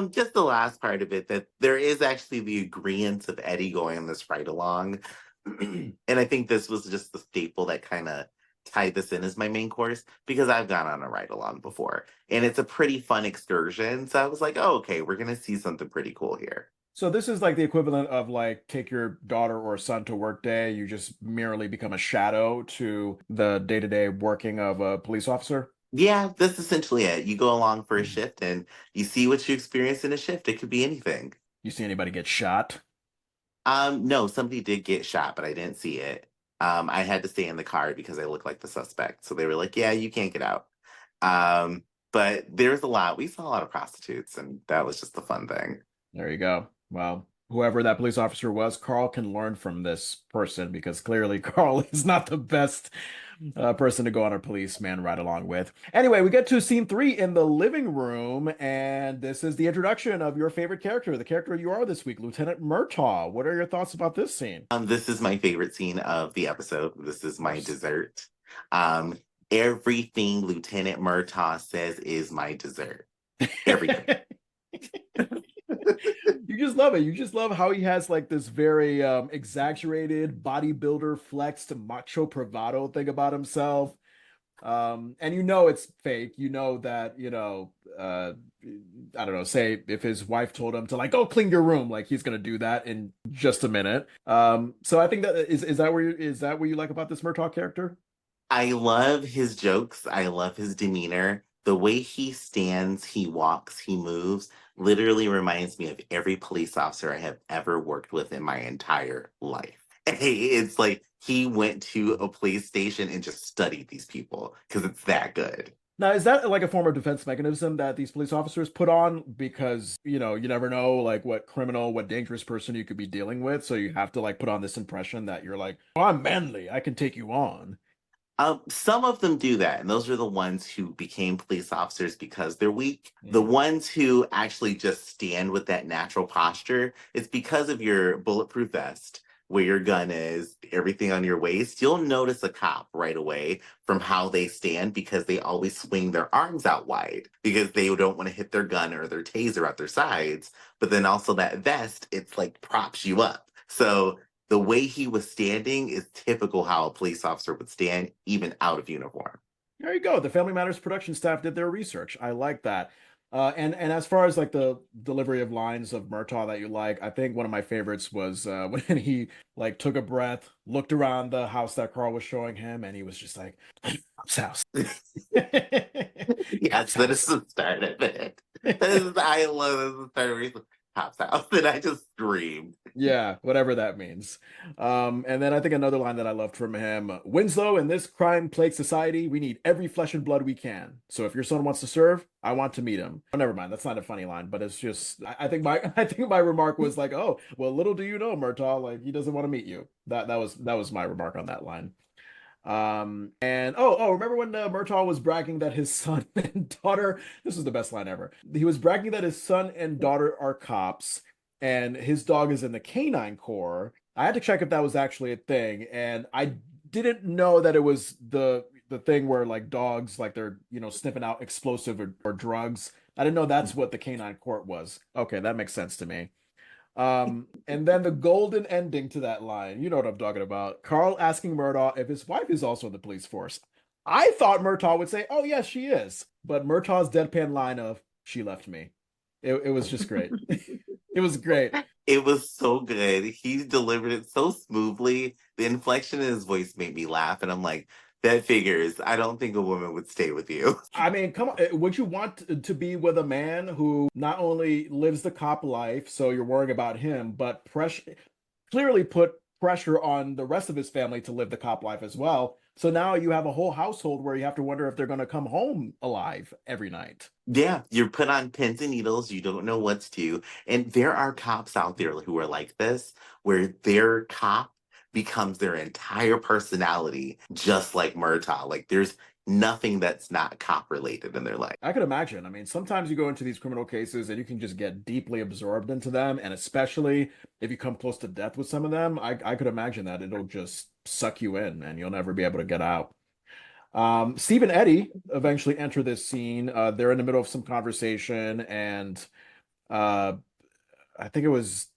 Just the last part of it, that there is actually the agreement of Eddie going on this ride along. And I think this was just the staple that kind of tied this in as my main course because I've gone on a ride along before and it's a pretty fun excursion. So I was like, oh, okay, we're going to see something pretty cool here. So this is like the equivalent of like take your daughter or son to work day. You just merely become a shadow to the day-to-day working of a police officer. Yeah, that's essentially it. You go along for a shift and you see what you experience in a shift. It could be anything. You see anybody get shot? No, somebody did get shot, but I didn't see it. I had to stay in the car because I look like the suspect. So they were like, yeah, you can't get out. But there's a lot. We saw a lot of prostitutes, and that was just the fun thing. There you go. Well, whoever that police officer was, Carl can learn from this person because clearly Carl is not the best person to go on a policeman ride along with. Anyway, we get to scene 3 in the living room, and this is the introduction of your favorite character, the character you are this week, Lieutenant Murtaugh. What are your thoughts about this scene? This is my favorite scene of the episode. This is Of my course. dessert. Everything Lieutenant Murtaugh says is my dessert. Everything. You just love it. You just love how he has like this very exaggerated bodybuilder flexed macho bravado thing about himself. And you know it's fake. You know that, I don't know, say if his wife told him to like go clean your room, like he's gonna do that in just a minute. So I think that is that is that what you like about this Murtaugh character? I love his jokes. I love his demeanor. The way he stands, he walks, he moves, literally reminds me of every police officer I have ever worked with in my entire life. It's like he went to a police station and just studied these people because it's that good. Now, is that like a form of defense mechanism that these police officers put on? Because, you never know like what criminal, what dangerous person you could be dealing with. So you have to like put on this impression that you're like, oh, I'm manly. I can take you on. Some of them do that, and those are the ones who became police officers because they're weak. The Mm. ones who actually just stand with that natural posture, it's because of your bulletproof vest, where your gun is, everything on your waist. You'll notice a cop right away from how they stand because they always swing their arms out wide because they don't want to hit their gun or their taser at their sides. But then also that vest, it's like props you up. So the way he was standing is typical how a police officer would stand, even out of uniform. There you go. The Family Matters production staff did their research. I like that. And as far as like the delivery of lines of Murtaugh that you like, I think one of my favorites was when he like took a breath, looked around the house that Carl was showing him, and he was just like, "Pop's house." Yes, Pop's that is house. the start of it. I love the start of it. Pops out, and I just screamed. Yeah, whatever that means. And then I think another line that I loved from him, Winslow, in this crime-plagued society, we need every flesh and blood we can. So if your son wants to serve, I want to meet him. Oh, never mind, that's not a funny line, but it's just I think my I think my remark was like, oh, well, little do you know, Murtaugh, like he doesn't want to meet you. That was my remark on that line. And remember when Murtaugh was bragging that his son and daughter, this was the best line ever. He was bragging that his son and daughter are cops and his dog is in the canine corps. I had to check if that was actually a thing, and I didn't know that it was the thing where like dogs like they're sniffing out explosive or drugs. I didn't know that's what the canine court was. Okay, that makes sense to me. And then the golden ending to that line, you know what I'm talking about. Carl asking Murtaugh if his wife is also in the police force. I thought Murtaugh would say, "Oh yes, she is," but Murtaugh's deadpan line of "She left me." It was just great. It was great. It was so good. He delivered it so smoothly. The inflection in his voice made me laugh, and I'm like, that figures. I don't think a woman would stay with you. I mean, come on. Would you want to be with a man who not only lives the cop life, so you're worrying about him, but clearly put pressure on the rest of his family to live the cop life as well. So now you have a whole household where you have to wonder if they're going to come home alive every night. Yeah, you're put on pins and needles. You don't know what to do. And there are cops out there who are like this, where their cop becomes their entire personality, just like Murtaugh. Like there's nothing that's not cop related in their life. I could imagine. I mean, sometimes you go into these criminal cases and you can just get deeply absorbed into them. And especially if you come close to death with some of them, I could imagine that it'll just suck you in and you'll never be able to get out. Steve and Eddie eventually enter this scene. They're in the middle of some conversation, and uh, I think it was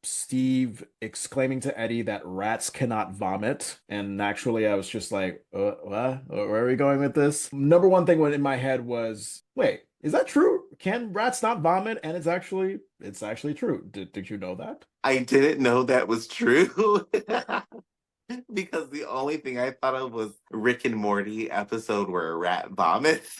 Steve exclaiming to Eddie that rats cannot vomit. And actually, I was just like, what? Where are we going with this? Number one thing went in my head was, wait, is that true? Can rats not vomit? And it's actually true. Did you know that? I didn't know that was true. Because the only thing I thought of was Rick and Morty episode where a rat vomits.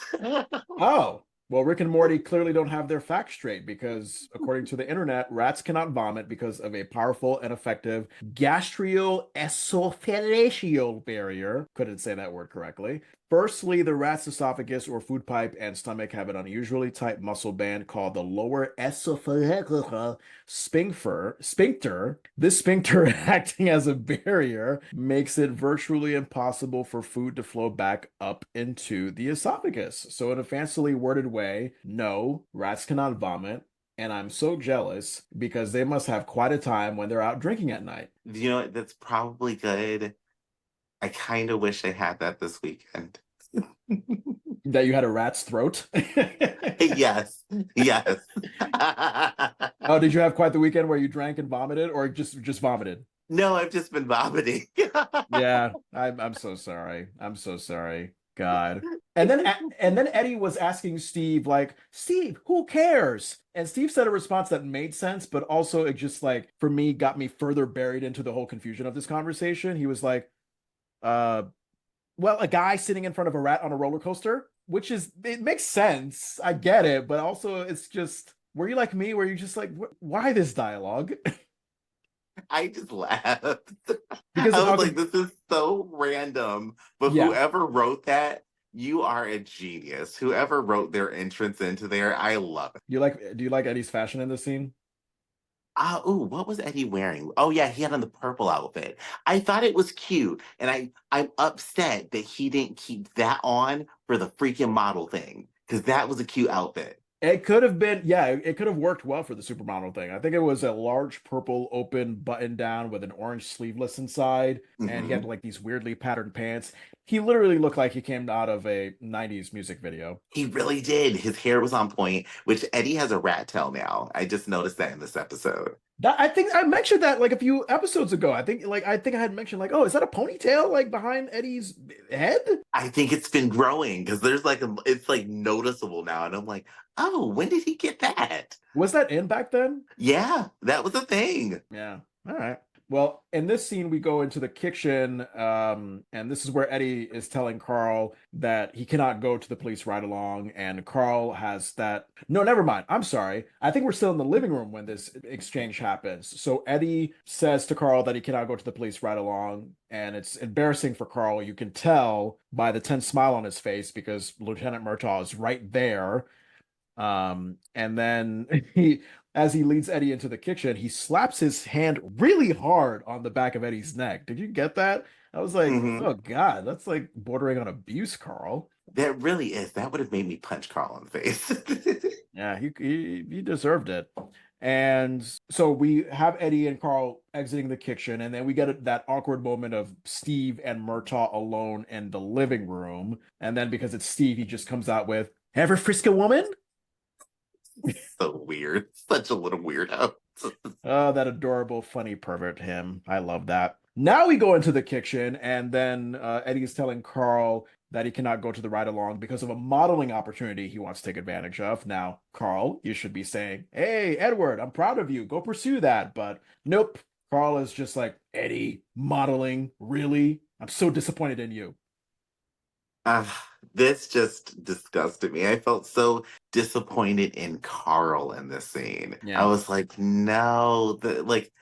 Oh, well, Rick and Morty clearly don't have their facts straight because, according to the internet, rats cannot vomit because of a powerful and effective gastroesophageal barrier. Couldn't say that word correctly. Firstly, the rat's esophagus or food pipe and stomach have an unusually tight muscle band called the lower esophageal sphincter. This sphincter, acting as a barrier, makes it virtually impossible for food to flow back up into the esophagus. So, in a fancily worded way, no, rats cannot vomit. And I'm so jealous because they must have quite a time when they're out drinking at night. You know what? That's probably good. I kind of wish I had that this weekend. That you had a rat's throat? Yes, yes. Oh, did you have quite the weekend where you drank and vomited, or just vomited? No, I've just been vomiting. Yeah, I'm so sorry. I'm so sorry. God. And then Eddie was asking Steve, like, Steve, who cares? And Steve said a response that made sense, but also it just like for me got me further buried into the whole confusion of this conversation. He was like, uh, well, a guy sitting in front of a rat on a roller coaster, which is it makes sense. I get it, but also it's just were you like me? Were you just like, why this dialogue? I just laughed. Because I was okay, like, this is so random. But yeah, whoever wrote that, you are a genius. Whoever wrote their entrance into there, I love it. do you like Eddie's fashion in this scene? Ooh, what was Eddie wearing? Oh yeah, he had on the purple outfit. I thought it was cute, and I'm upset that he didn't keep that on for the freaking model thing because that was a cute outfit. It could have been, yeah, it could have worked well for the supermodel thing. I think it was a large purple open button down with an orange sleeveless inside, and he had Hmm. like these weirdly patterned pants. He literally looked like he came out of a 90s music video. He really did. His hair was on point, which Eddie has a rat tail now. I just noticed that in this episode. That I think I mentioned that like a few episodes ago. I think I had mentioned like, oh, is that a ponytail like behind Eddie's head? I think it's been growing because there's like it's like noticeable now, and I'm like, oh, when did he get that? Was that in back then? Yeah, that was a thing. Yeah. All right. Well, in this scene, we go into the kitchen, and this is where Eddie is telling Carl that he cannot go to the police ride along, and Carl has that. No, never mind. I'm sorry. I think we're still in the living room when this exchange happens. So Eddie says to Carl that he cannot go to the police ride along, and it's embarrassing for Carl. You can tell by the tense smile on his face because Lieutenant Murtaugh is right there. And then as he leads Eddie into the kitchen, he slaps his hand really hard on the back of Eddie's neck. Did you get that? I was like, Hmm. oh God, that's like bordering on abuse, Carl. That really is. That would have made me punch Carl in the face. Yeah, he deserved it. And so we have Eddie and Carl exiting the kitchen, and then we get that awkward moment of Steve and Murtaugh alone in the living room. And then because it's Steve, he just comes out with, "Ever frisk a woman?" So weird. Such a little weirdo. Oh, that adorable, funny pervert him. I love that. Now we go into the kitchen, and then Eddie is telling Carl that he cannot go to the ride along because of a modeling opportunity he wants to take advantage of. Now, Carl, you should be saying, "Hey, Edward, I'm proud of you. Go pursue that." But nope. Carl is just like, "Eddie, modeling? Really? I'm so disappointed in you." This just disgusted me. I felt so disappointed in Carl in this scene. I Yeah. was like, no, like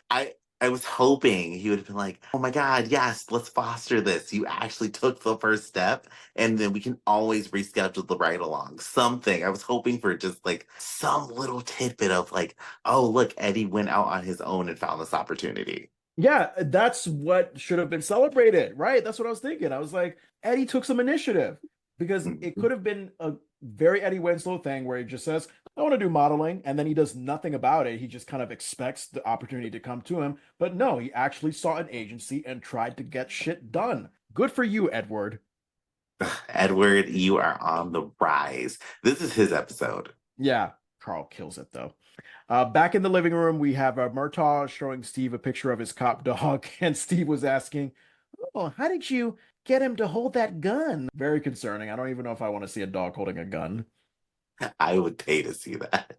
I was hoping he would have been like, oh my God, yes, let's foster this. You actually took the first step, and then we can always reschedule the ride along. Something. I was hoping for just like some little tidbit of like, oh, look, Eddie went out on his own and found this opportunity. Yeah, that's what should have been celebrated, right? That's what I was thinking. I was like, Eddie took some initiative because it Mhm. could have been a very Eddie Winslow thing where he just says, I want to do modeling, and then he does nothing about it. He just kind of expects the opportunity to come to him. But no, he actually saw an agency and tried to get shit done. Good for you, Edward. Edward, you are on the rise. This is his episode. Yeah, Carl kills it though. Back in the living room, we have Murtaugh showing Steve a picture of his cop dog, and Steve was asking, "Oh, how did you get him to hold that gun?" Very concerning. I don't even know if I want to see a dog holding a gun. I would pay to see that.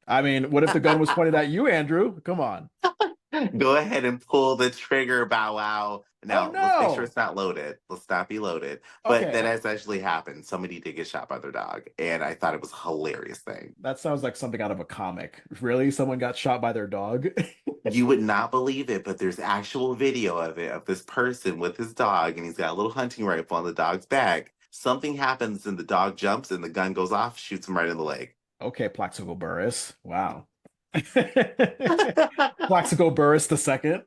I mean, what if the gun was pointed at you, Andrew? Come on. Go ahead and pull the trigger, Bow Wow. Oh Now, let's make sure no. it's not loaded. Let's not be loaded. But Okay, that has actually happened. Somebody did get shot by their dog, and I thought it was a hilarious thing. that sounds like something out of a comic. Really? Someone got shot by their dog? You would not believe it, but there's actual video of it, of this person with his dog, and he's got a little hunting rifle on the dog's back. Something happens, and the dog jumps, and the gun goes off, shoots him right in the leg. Okay, Plaxico Burress. Wow. Plaxico Burress the second.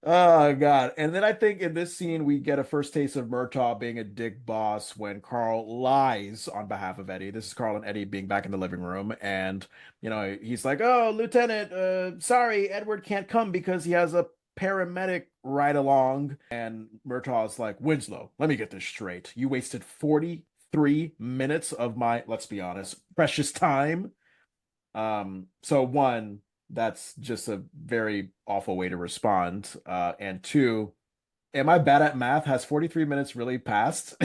Oh God. And then I think in this scene we get a first taste of Murtaugh being a dick boss when Carl lies on behalf of Eddie. This is Carl and Eddie being back in the living room, and he's like, "Oh, Lieutenant, sorry, Edward can't come because he has a paramedic ride along." And Murtaugh's like, "Winslow, let me get this straight. You wasted 43 minutes of my, let's be honest, precious time." So one, that's just a very awful way to respond. And two, am I bad at math? Has 43 minutes really passed?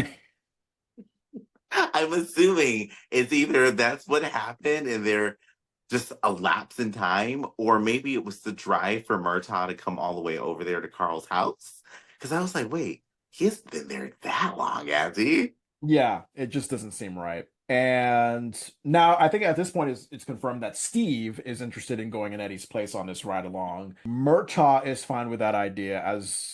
I'm assuming it's either that's what happened and they're just a lapse in time, or maybe it was the drive for Murtaugh to come all the way over there to Carl's house. Because I was like, wait, he hasn't been there that long, has he? Yeah, it just doesn't seem right. And now I think at this point it's confirmed that Steve is interested in going in Eddie's place on this ride along. Murtaugh is fine with that idea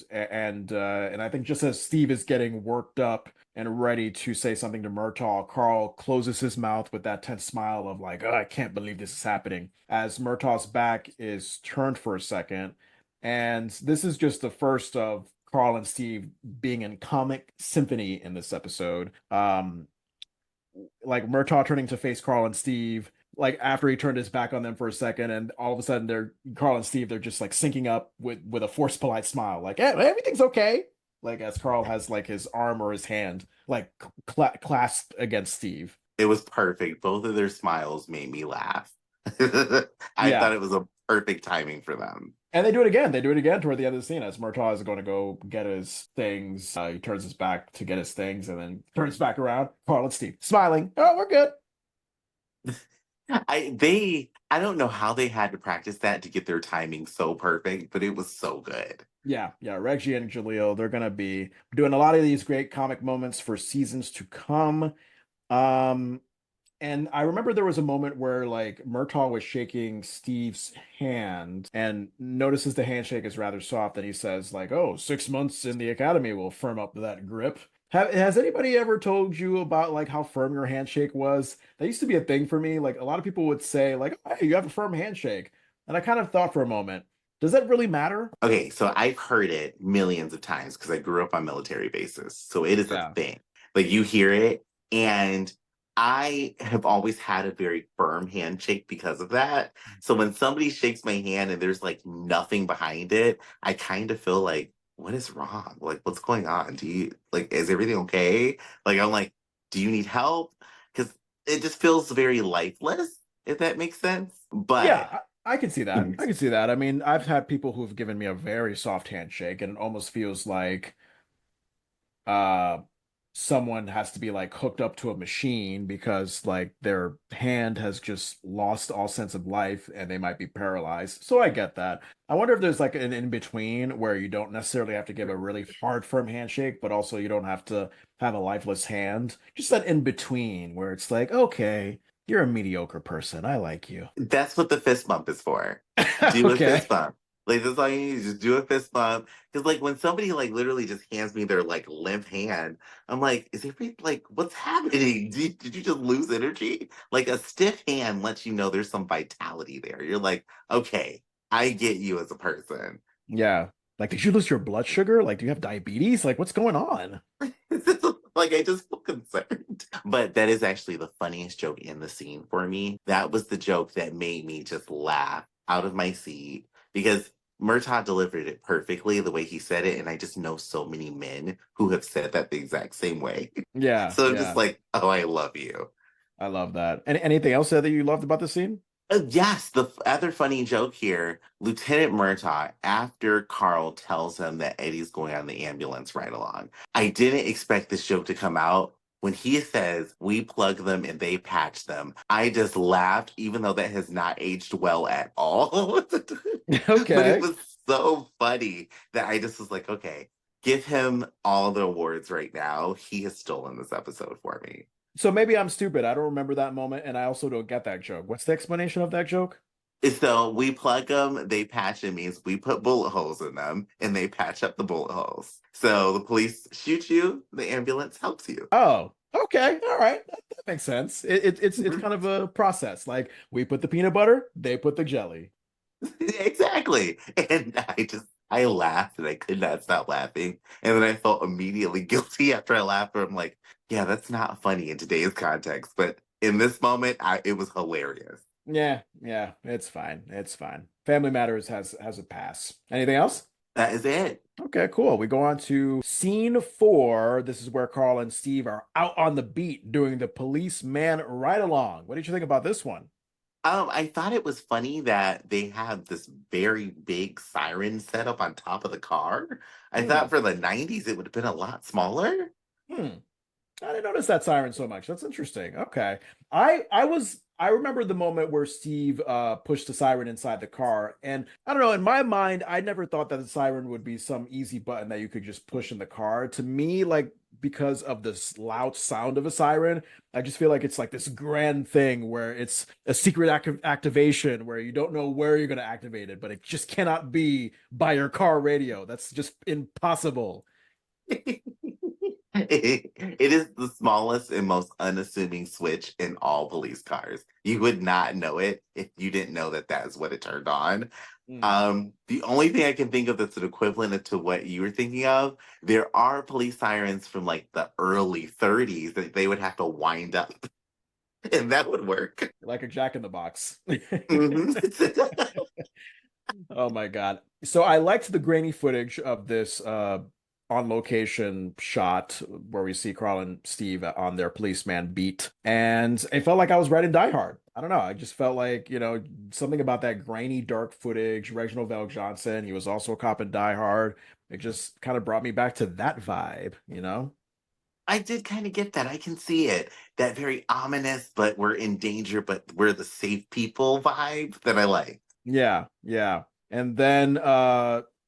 and I think just as Steve is getting worked up and ready to say something to Murtaugh, Carl closes his mouth with that tense smile of like, oh, I can't believe this is happening. As Murtaugh's back is turned for a second, and this is just the first of Carl and Steve being in comic symphony in this episode. Like Murtaugh turning to face Carl and Steve, like after he turned his back on them for a second, and all of a sudden they're Carl and Steve, they're just like syncing up with a forced polite smile, like, hey, everything's okay. Like as Carl has like his arm or his hand like clasped against Steve. It was perfect. Both of their smiles made me laugh. I thought Yeah. it was a perfect timing for them. And they do it again. They do it again toward the end of the scene as Murtaugh is going to go get his things. He turns his back to get his things and then turns back around. Carl and Steve smiling. Oh, we're good. I don't know how they had to practice that to get their timing so perfect, but it was so good. Yeah, yeah. Reggie and Jaleel, they're gonna be doing a lot of these great comic moments for seasons to come. Um, and I remember there was a moment where like Murtaugh was shaking Steve's hand and notices the handshake is rather soft, and he says like, "Oh, 6 months in the academy will firm up that grip." Has anybody ever told you about like how firm your handshake was? That used to be a thing for me. Like a lot of people would say like, "Hey, you have a firm handshake," and I kind of thought for a moment, does that really matter? Okay, so I've heard it millions of times because I grew up on military bases. So it is a Yeah. thing. Like you hear it, and I have always had a very firm handshake because of that. So when somebody shakes my hand and there's like nothing behind it, I kind of feel like, what is wrong? Like, what's going on? Do you like, is everything okay? Like, I'm like, do you need help? Because it just feels very lifeless, if that makes sense. But Yeah, I can see that. I can see that. I mean, I've had people who've given me a very soft handshake, and it almost feels like uh someone has to be like hooked up to a machine because like their hand has just lost all sense of life and they might be paralyzed. So I get that. I wonder if there's like an in between where you don't necessarily have to give a really hard, firm handshake, but also you don't have to have a lifeless hand. Just that in between where it's like, okay, You're a mediocre person. I like you. That's what the fist bump is for. Do a Okay. fist bump. Like that's all you need. Just do a fist bump. Because like when somebody like literally just hands me their like limp hand, I'm like, is it like what's happening? Did you just lose energy? Like a stiff hand lets you know there's some vitality there. You're like, okay, I get you as a person. Yeah. Like, did you lose your blood sugar? Like, do you have diabetes? Like, what's going on? Like I just feel concerned. But that is actually the funniest joke in the scene for me. That was the joke that made me just laugh out of my seat because Murtaugh delivered it perfectly the way he said it, and I just know so many men who have said that the exact same way. Yeah, So I'm just yeah. like, oh, I love you. I love that. Anything else that you loved about the scene? Yes, the other funny joke here, Lieutenant Murtaugh, after Carl tells him that Eddie's going on the ambulance ride along, I didn't expect this joke to come out. When he says, we plug them and they patch them, I just laughed, even though that has not aged well at all. But it Okay. was so funny that I just was like, okay, give him all the awards right now. He has stolen this episode for me. So maybe I'm stupid. I don't remember that moment, and I also don't get that joke. What's the explanation of that joke? So we plug them, they patch it means we put bullet holes in them and they patch up the bullet holes. So the police shoot you, the ambulance helps you. Oh, okay. All right. That makes sense. It's kind of a process. Like we put the peanut butter, they put the jelly. Exactly. And I laughed and I could not stop laughing. And then I felt immediately guilty after I laughed. I'm like, yeah, that's not funny in today's context. But in this moment, it was hilarious. Yeah, yeah, it's fine. It's fine. Family Matters has a pass. Anything else? That is it. Okay, cool. We go on to scene four. This is where Carl and Steve are out on the beat doing the policeman ride along. What did you think about this one? I thought it was funny that they have this very big siren set up on top of the car. I thought Hmm. for the 90s it would have been a lot smaller. Hmm. I didn't notice that siren so much. That's interesting. Okay. I remember the moment where Steve pushed the siren inside the car. And I don't know, in my mind, I never thought that the siren would be some easy button that you could just push in the car. To me, like because of this loud sound of a siren, I just feel like it's like this grand thing where it's a secret activation where you don't know where you're going to activate it, but it just cannot be by your car radio. That's just impossible. It is the smallest and most unassuming switch in all police cars. You would not know it if you didn't know that that is what it turned on. Hmm. The only thing I can think of that's an equivalent to what you were thinking of, there are police sirens from like the early 30s that they would have to wind up, and that would work. Like a jack in the box. Mhm. Oh my God. So I liked the grainy footage of this on location shot where we see Carl and Steve on their policeman beat. And it felt like I was right in Die Hard. I don't know. I just felt like, something about that grainy, dark footage. Reginald Val Johnson, he was also a cop in Die Hard. It just kind of brought me back to that vibe? I did kind of get that. I can see it. That very ominous, but we're in danger, but we're the safe people vibe that I like. Yeah, yeah. And then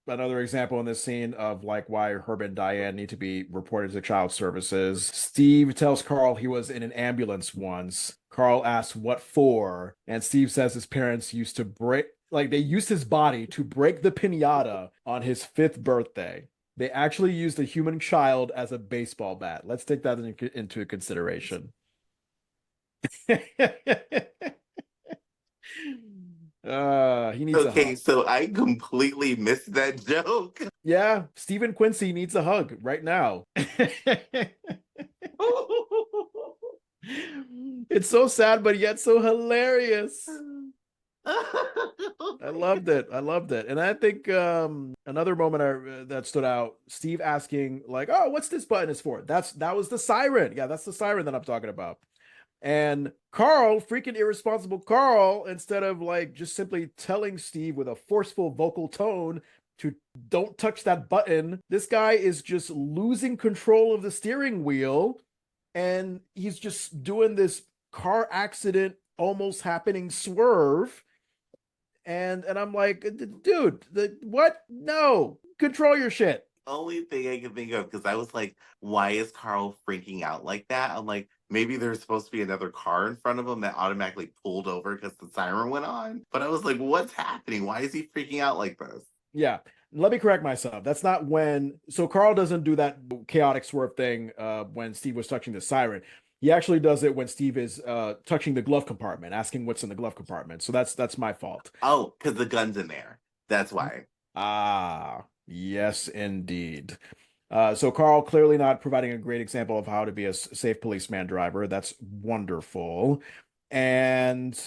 another example in this scene of like why Herb and Diane need to be reported to child services. Steve tells Carl he was in an ambulance once. Carl asks what for, and Steve says his parents used to break like they used his body to break the piñata on his fifth birthday. They actually used a human child as a baseball bat. Let's take that into consideration. He needs a hug. Okay, so I completely missed that joke. Yeah, Stephen Quincy needs a hug right now. It's so sad, but yet so hilarious. I loved it. I loved it. And I think another moment that stood out, Steve asking like, "Oh, what's this button is for?" That was the siren. Yeah, that's the siren that I'm talking about. And Carl, freaking irresponsible Carl, instead of like just simply telling Steve with a forceful vocal tone to don't touch that button, this guy is just losing control of the steering wheel and he's just doing this car accident almost happening swerve. And I'm like, dude, what? No, control your shit. only thing I can think of because I was like, why is Carl freaking out like that? I'm like, maybe there's supposed to be another car in front of him that automatically pulled over because the siren went on. But I was like, what's happening? Why is he freaking out like this? Yeah. Let me correct myself. That's not when. So Carl doesn't do that chaotic swerve thing when Steve was touching the siren. He actually does it when Steve is touching the glove compartment, asking what's in the glove compartment. So that's my fault. Oh, because the gun's in there. That's why. Ah, yes, indeed. So Carl clearly not providing a great example of how to be a safe policeman driver. That's wonderful. And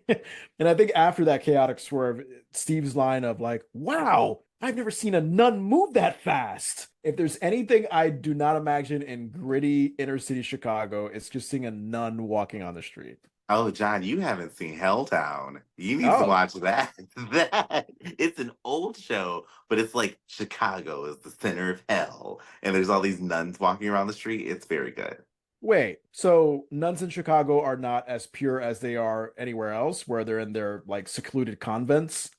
and I think after that chaotic swerve, Steve's line of like, "Wow, I've never seen a nun move that fast." If there's anything I do not imagine in gritty inner city Chicago, it's just seeing a nun walking on the street. Oh, John, you haven't seen Helltown. You need to Oh, watch that. That it's an old show, but it's like Chicago is the center of hell, and there's all these nuns walking around the street. It's very good. wait. So nuns in Chicago are not as pure as they are anywhere else, where they're in their like secluded convents?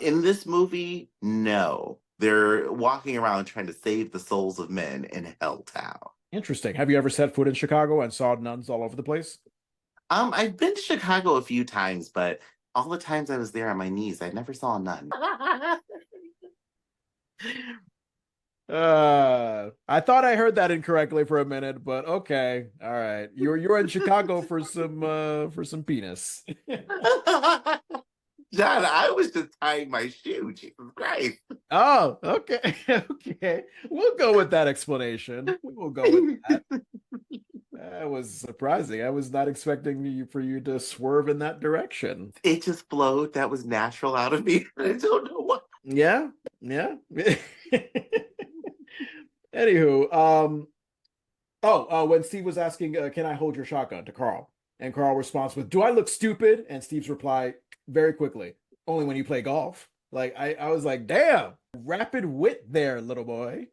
In this movie, no, they're walking around trying to save the souls of men in Helltown. Interesting. Have you ever set foot in Chicago and saw nuns all over the place? I've been to Chicago a few times, but all the times I was there on my knees, I never saw a nun. I thought I heard that incorrectly for a minute, but okay. All right. You're in Chicago for some penis. John, I was just tying my shoe. Jesus Christ. Oh, okay. Okay. We'll go with that explanation. We will go with that. That was surprising. I was not expecting you to swerve in that direction. It just flowed. That was natural out of me. I don't know what. Yeah. Yeah. Anywho, when Steve was asking, "Can I hold your shotgun?" to Carl, and Carl responds with, "Do I look stupid?" And Steve's reply very quickly, "Only when you play golf." Like I was like, "Damn, rapid wit there, little boy."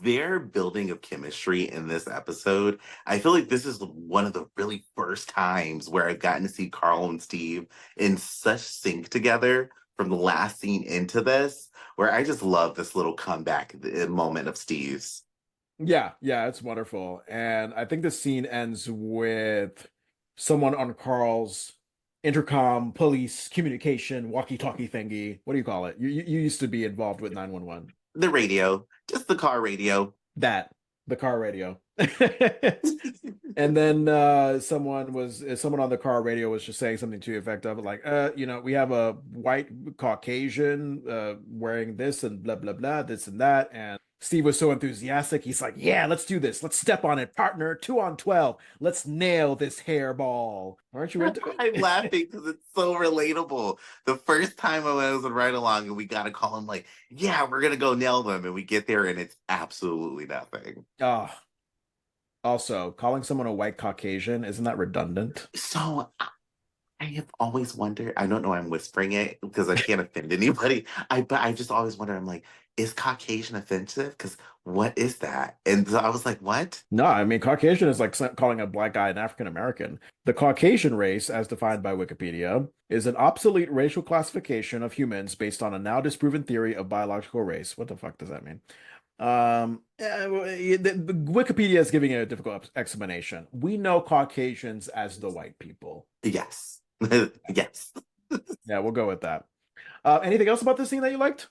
Their building of chemistry in this episode, I feel like this is one of the really first times where I've gotten to see Carl and Steve in such sync together from the last scene into this, where I just love this little comeback moment of Steve's. Yeah, yeah, it's wonderful, and I think the scene ends with someone on Carl's intercom, police communication, walkie-talkie thingy. What do you call it? You used to be involved with 911. The radio, just the car radio. That the car radio. And then someone on the car radio was just saying something to the effect of like, we have a white Caucasian wearing this and blah blah blah, this and that. And Steve was so enthusiastic. He's like, "Yeah, let's do this. Let's step on it, partner. 2 on 12. Let's nail this hairball." Aren't you into I'm it? laughing because it's so relatable. The first time I was right along and we got to call him like, yeah, we're going to go nail them. And we get there and it's absolutely nothing. Oh, also, calling someone a white Caucasian, isn't that redundant? So I have always wondered, I don't know, I'm whispering it because I can't offend anybody. But I just always wonder, I'm like, is Caucasian offensive? Because what is that? And so I was like, what? No, I mean, Caucasian is like calling a black guy an African American. The Caucasian race, as defined by Wikipedia, is an obsolete racial classification of humans based on a now disproven theory of biological race. What the fuck does that mean? The Wikipedia is giving it a difficult explanation. We know Caucasians as the white people. Yes. Yes. Yeah, we'll go with that. Anything else about this scene that you liked?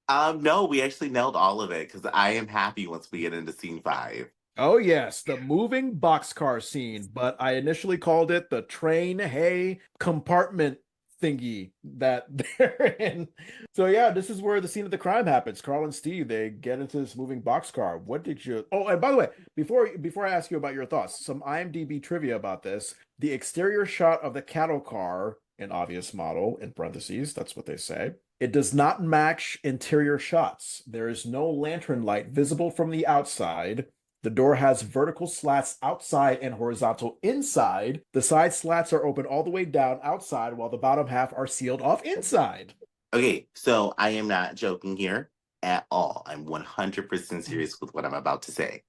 No, we actually nailed all of it because I am happy once we get into scene 5. Oh, yes, the moving boxcar scene, but I initially called it the train hay compartment thingy that they're in. So yeah, this is where the scene of the crime happens. Carl and Steve, they get into this moving boxcar. What did you Oh, and by the way, before I ask you about your thoughts, some IMDb trivia about this. The exterior shot of the cattle car, an obvious model, in parentheses, that's what they say. It does not match interior shots. There is no lantern light visible from the outside. The door has vertical slats outside and horizontal inside. The side slats are open all the way down outside, while the bottom half are sealed off inside. Okay, so I am not joking here at all. I'm 100% serious with what I'm about to say.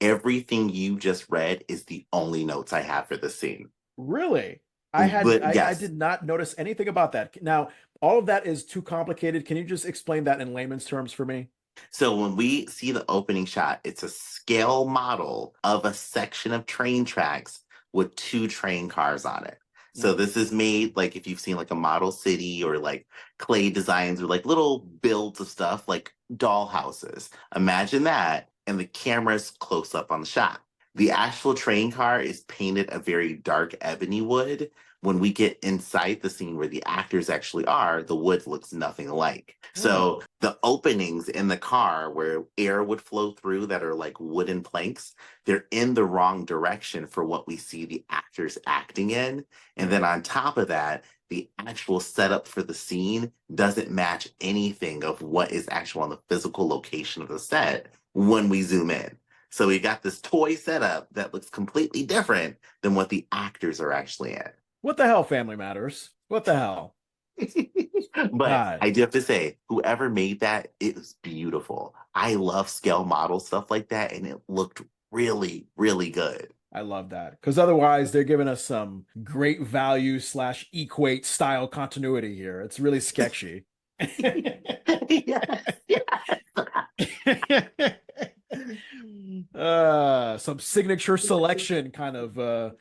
Everything you just read is the only notes I have for this scene. Really? But I yes, did not notice anything about that. Now, all of that is too complicated. Can you just explain that in layman's terms for me? So when we see the opening shot, it's a scale model of a section of train tracks with two train cars on it. So Mm. this is made like if you've seen like a model city or like clay designs or like little builds of stuff like doll houses. Imagine that, and the camera's close up on the shot. The actual train car is painted a very dark ebony wood. When we get inside the scene where the actors actually are, the wood looks nothing alike. Mm. So the openings in the car where air would flow through that are like wooden planks, they're in the wrong direction for what we see the actors acting in. And then Mm. on top of that, the actual setup for the scene doesn't match anything of what is actual on the physical location of the set when we zoom in. So we got this toy setup that looks completely different than what the actors are actually in. What the hell, Family Matters? What the hell? But God, I do have to say, whoever made that, it was beautiful. I love scale model stuff like that, and it looked really, really good. I love that. Because otherwise, they're giving us some great value slash equate style continuity here. It's really sketchy. Yes, yes. Some signature selection kind of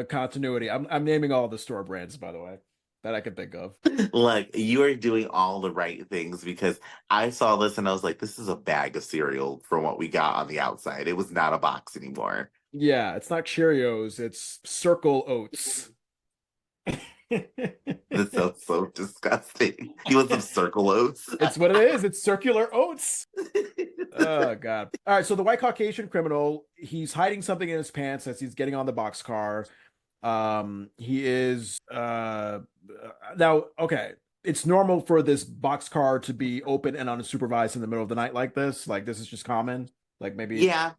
continuity. I'm naming all the store brands, by the way, that I can think of. Like you are doing all the right things because I saw this and I was like, this is a bag of cereal from what we got on the outside. It was not a box anymore. Yeah, it's not Cheerios, it's Circle Oats. This sounds so disgusting. You want some circle oats? It's what it is. It's circular oats. Oh God. All right, so the white Caucasian criminal, he's hiding something in his pants as he's getting on the boxcar. He is now okay. It's normal for this boxcar to be open and unsupervised in the middle of the night like this. Like this is just common. Like maybe Yeah,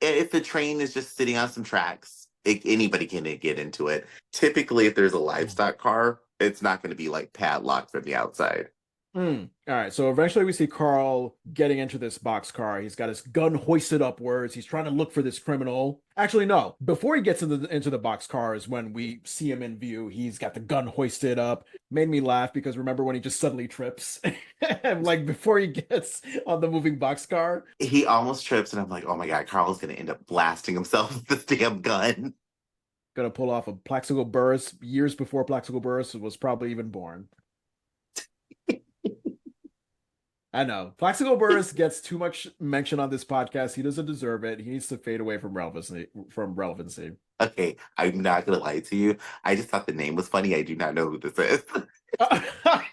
if the train is just sitting on some tracks, anybody can get into it. Typically, if there's a livestock car, it's not going to be like padlocked from the outside. Mm. All right, so eventually we see Carl getting into this boxcar. He's got his gun hoisted upwards. He's trying to look for this criminal. Actually, no. Before he gets into the boxcar is when we see him in view. He's got the gun hoisted up. Made me laugh because remember when he just suddenly trips, like before he gets on the moving boxcar. He almost trips, and I'm like, oh my God, Carl's going to end up blasting himself with this damn gun. Gonna pull off a Plaxico Burress years before Plaxico Burress was probably even born. I know. Plaxico Burress gets too much mention on this podcast. He doesn't deserve it. He needs to fade away from relevancy. From relevancy. Okay, I'm not going to lie to you. I just thought the name was funny. I do not know who this is. I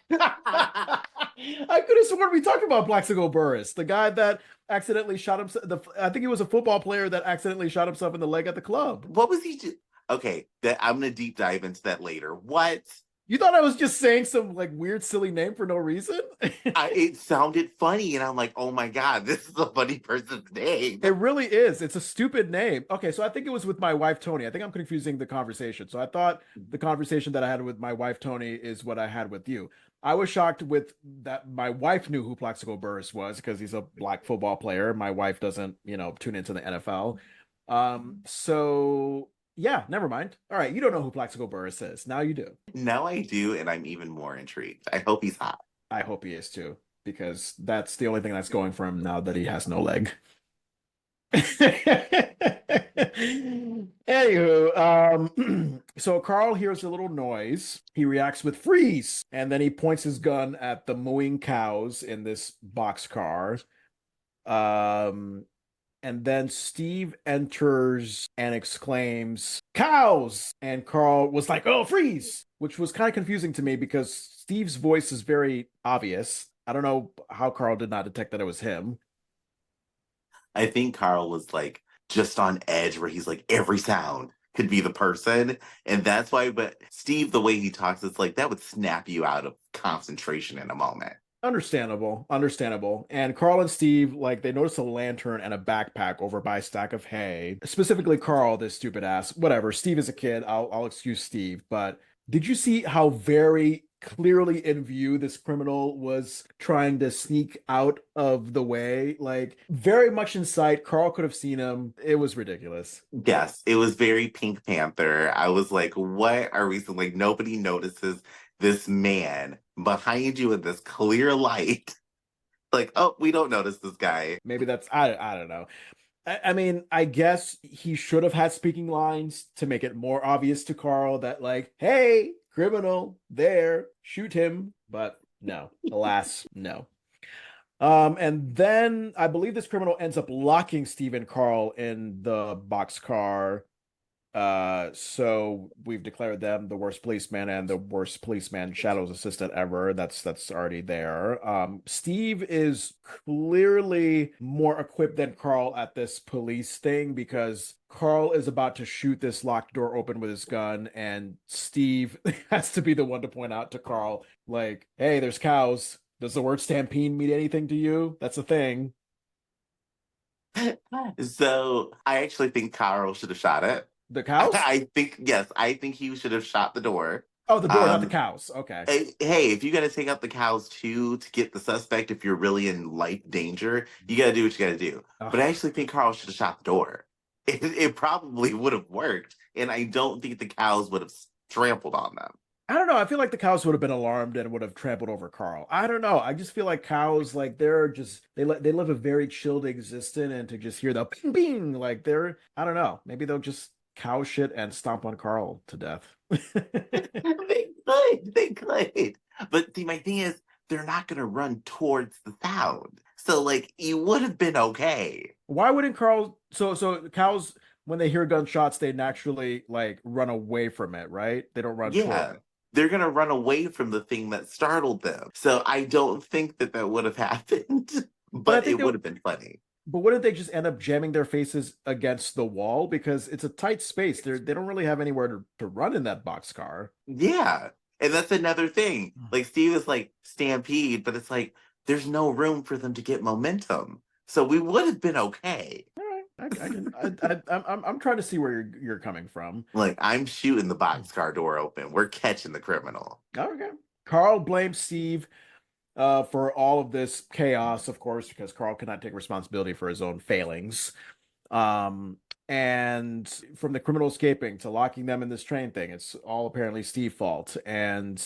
could have sworn we talked about Plaxico Burress, the guy that accidentally shot himself. I think he was a football player that accidentally shot himself in the leg at the club. What was he? Okay, I'm going to deep dive into that later. What? You thought I was just saying some like weird, silly name for no reason? It sounded funny, and I'm like, oh my God, this is a funny person's name. It really is. It's a stupid name. Okay, so I think it was with my wife Tony. I think I'm confusing the conversation. So I thought the conversation that I had with my wife Tony is what I had with you. I was shocked with that my wife knew who Plaxico Burress was because he's a black football player. My wife doesn't, tune into the NFL. So yeah, never mind. All right, you don't know who Plaxico Burress is. Now you do. Now I do, and I'm even more intrigued. I hope he's hot. I hope he is too, because that's the only thing that's going for him now that he has no leg. Anywho, so Carl hears a little noise. He reacts with freeze, and then he points his gun at the mooing cows in this boxcar. Um, and then Steve enters and exclaims, "Cows!" And Carl was like, "Oh, freeze!" Which was kind of confusing to me because Steve's voice is very obvious. I don't know how Carl did not detect that it was him. I think Carl was like just on edge where he's like, every sound could be the person. And that's why, but Steve, the way he talks, it's like that would snap you out of concentration in a moment. Understandable, understandable. And Carl and Steve, like, they notice a lantern and a backpack over by a stack of hay. Specifically, Carl, this stupid ass. Whatever. Steve is a kid. I'll excuse Steve. But did you see how very clearly in view this criminal was trying to sneak out of the way? Like, very much in sight. Carl could have seen him. It was ridiculous. Yes, it was very Pink Panther. I was like, what are we so like nobody notices this man behind you in this clear light Like, oh, we don't notice this guy. Maybe that's I don't know. I mean, I guess he should have had speaking lines to make it more obvious to Carl that, like, hey, criminal, there, shoot him. But no, alas, no. And then I believe this criminal ends up locking Steve and Carl in the boxcar. So we've declared them the worst policeman and the worst policeman shadow's assistant ever. That's already there. Steve is clearly more equipped than Carl at this police thing because Carl is about to shoot this locked door open with his gun, and Steve has to be the one to point out to Carl, like, hey, there's cows. Does the word stampede mean anything to you? That's a thing. So I actually think Carl should have shot it. The cows? Yes, I think he should have shot the door. Oh, the door, not the Um, cows. Okay. hey, if you got to take out the cows too to get the suspect, if you're really in life danger, you got to do what you got to do. But I Ugh. actually think Carl should have shot the door. It probably would have worked, and I don't think the cows would have trampled on them. I don't know. I feel like the cows would have been alarmed and would have trampled over Carl. I don't know. I just feel like cows, like they're just they live a very chilled existence, and to just hear the ping ping, like they're I don't know. Maybe they'll just cow shit and stomp on Carl to death. They could. But see, my thing is, they're not going to run towards the sound. So, like, you would have been okay. Why wouldn't Carl? So cows when they hear gunshots, they naturally like run away from it, right? They don't run toward Yeah, it. they're going to run away from the thing that startled them. So, I don't think that that would have happened, But I but think it they would would. have been funny. But wouldn't they just end up jamming their faces against the wall because it's a tight space? They don't really have anywhere to run in that boxcar. Yeah. And that's another thing. Like, Steve is like, stampede, but it's like, there's no room for them to get momentum. So, we would have been okay. All right, I can. I'm trying to see where you're coming from. Like, I'm shooting the boxcar door open. We're catching the criminal. Okay. Carl blames Steve for all of this chaos, of course, because Carl cannot take responsibility for his own failings. Um, and from the criminal escaping to locking them in this train thing, it's all apparently Steve's fault. And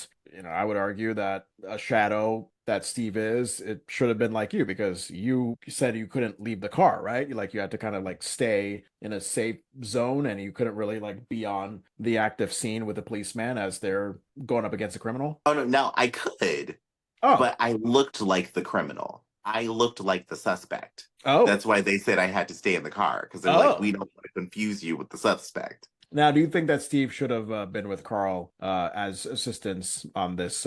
I would argue that a shadow that Steve is, it should have been like you because you said you couldn't leave the car, right? You had to kind of like stay in a safe zone and you couldn't really like be on the active scene with the policeman as they're going up against a criminal. Oh, no, now I could, Oh, but I looked like the criminal. I looked like the suspect. oh, That's why they said I had to stay in the car because they're like, we oh. don't want to confuse you with the suspect. Now, do you think that Steve should have been with Carl as assistants on this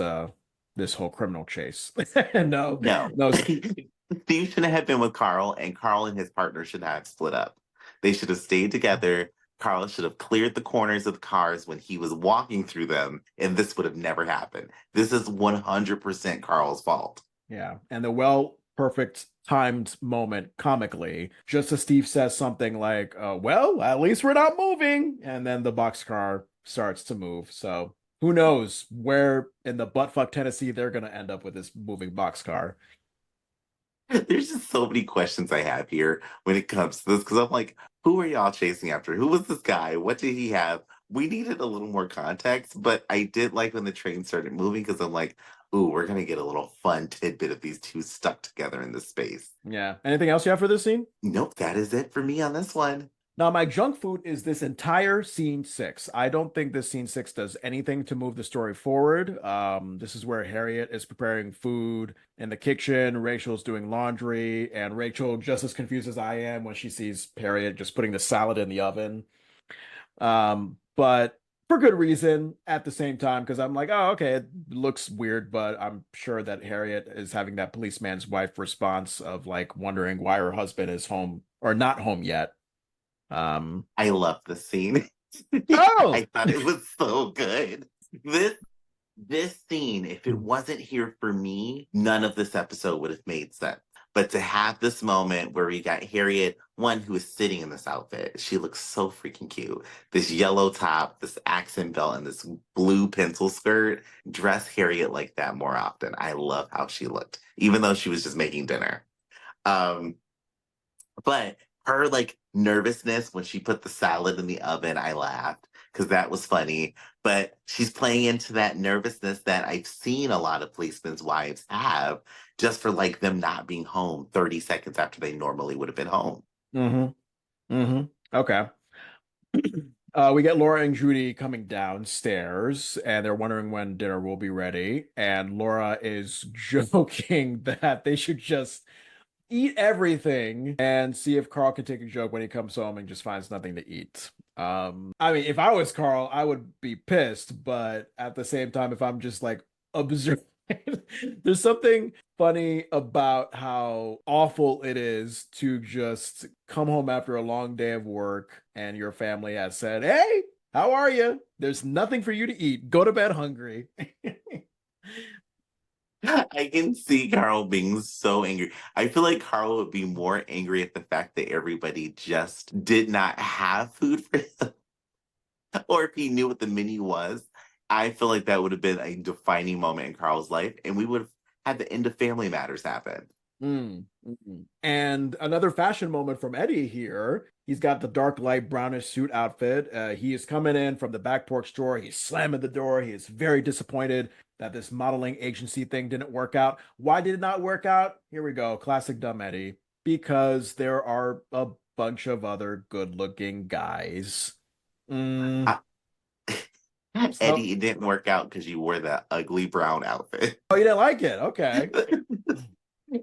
whole criminal chase? No, No. no. Steve shouldn't have been with Carl, and Carl and his partner should have split up. They should have stayed together. Carl should have cleared the corners of the cars when he was walking through them, and this would have never happened. This is 100% Carl's fault. Yeah, and the perfect timed moment comically, just as Steve says something like, "Well, at least we're not moving," and then the boxcar starts to move. So who knows where in the buttfuck Tennessee they're gonna end up with this moving boxcar? There's just so many questions I have here when it comes to this because I'm like, who are y'all chasing after? Who was this guy? What did he have? We needed a little more context, but I did like when the train started moving because I'm like, ooh, we're gonna get a little fun tidbit of these two stuck together in this space. Yeah. Anything else you have for this scene? Nope, that is it for me on this one. Now, my junk food is this entire scene six. I don't think this scene six does anything to move the story forward. This is where Harriet is preparing food in the kitchen. Rachel's doing laundry, and Rachel just as confused as I am when she sees Harriet just putting the salad in the oven. But for good reason at the same time, because I'm like, oh, okay, it looks weird, but I'm sure that Harriet is having that policeman's wife response of like wondering why her husband is home or not home yet. Um, I love the scene. oh, I thought it was so good. This this scene, if it wasn't here for me, none of this episode would have made sense. But to have this moment where we got Harriet, one who is sitting in this outfit, she looks so freaking cute. This yellow top, this accent belt, and this blue pencil skirt. Dress Harriet like that more often. I love how she looked, even though she was just making dinner. Um, but her like nervousness when she put the salad in the oven, I laughed. because that was funny. But she's playing into that nervousness that I've seen a lot of policemen's wives have just for like them not being home 30 seconds after they normally would have been home. Mm-hmm. Mm-hmm. Okay. We get Laura and Judy coming downstairs, and they're wondering when dinner will be ready. And Laura is joking that they should just eat everything and see if Carl can take a joke when he comes home and just finds nothing to eat. I mean, if I was Carl, I would be pissed, but at the same time, if I'm just like observing, there's something funny about how awful it is to just come home after a long day of work and your family has said, "Hey, how are you? There's nothing for you to eat. Go to bed hungry." I can see Carl being so angry. I feel like Carl would be more angry at the fact that everybody just did not have food for him, or if he knew what the menu was. I feel like that would have been a defining moment in Carl's life, and we would have had the end of Family Matters happen. And another fashion moment from Eddie here. He's got the dark light brownish suit outfit. He is coming in from the back porch door. He's slamming the door. He is very disappointed that this modeling agency thing didn't work out. Why did it not work out? Here we go. Classic dumb Eddie. Because there are a bunch of other good looking guys. Mm, Uh, so, Eddie, it didn't work out because you wore that ugly brown outfit. oh, you didn't like it? Okay.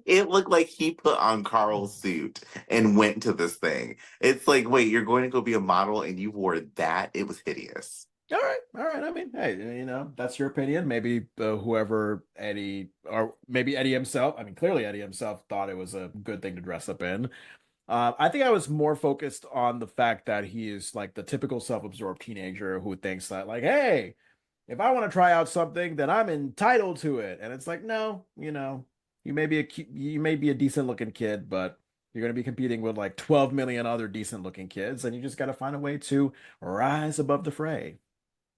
It looked like he put on Carl's suit and went to this thing. It's like, wait, you're going to go be a model and you wore that? It was hideous. All right, all right. I mean, hey, that's your opinion. Maybe whoever Eddie, or maybe Eddie himself. I mean, clearly Eddie himself thought it was a good thing to dress up in. I think I was more focused on the fact that he is like the typical self-absorbed teenager who thinks that, like, hey, if I want to try out something, then I'm entitled to it. And it's like, no, you may be a decent looking kid, but you're going to be competing with like 12 million other decent looking kids, and you just got to find a way to rise above the fray.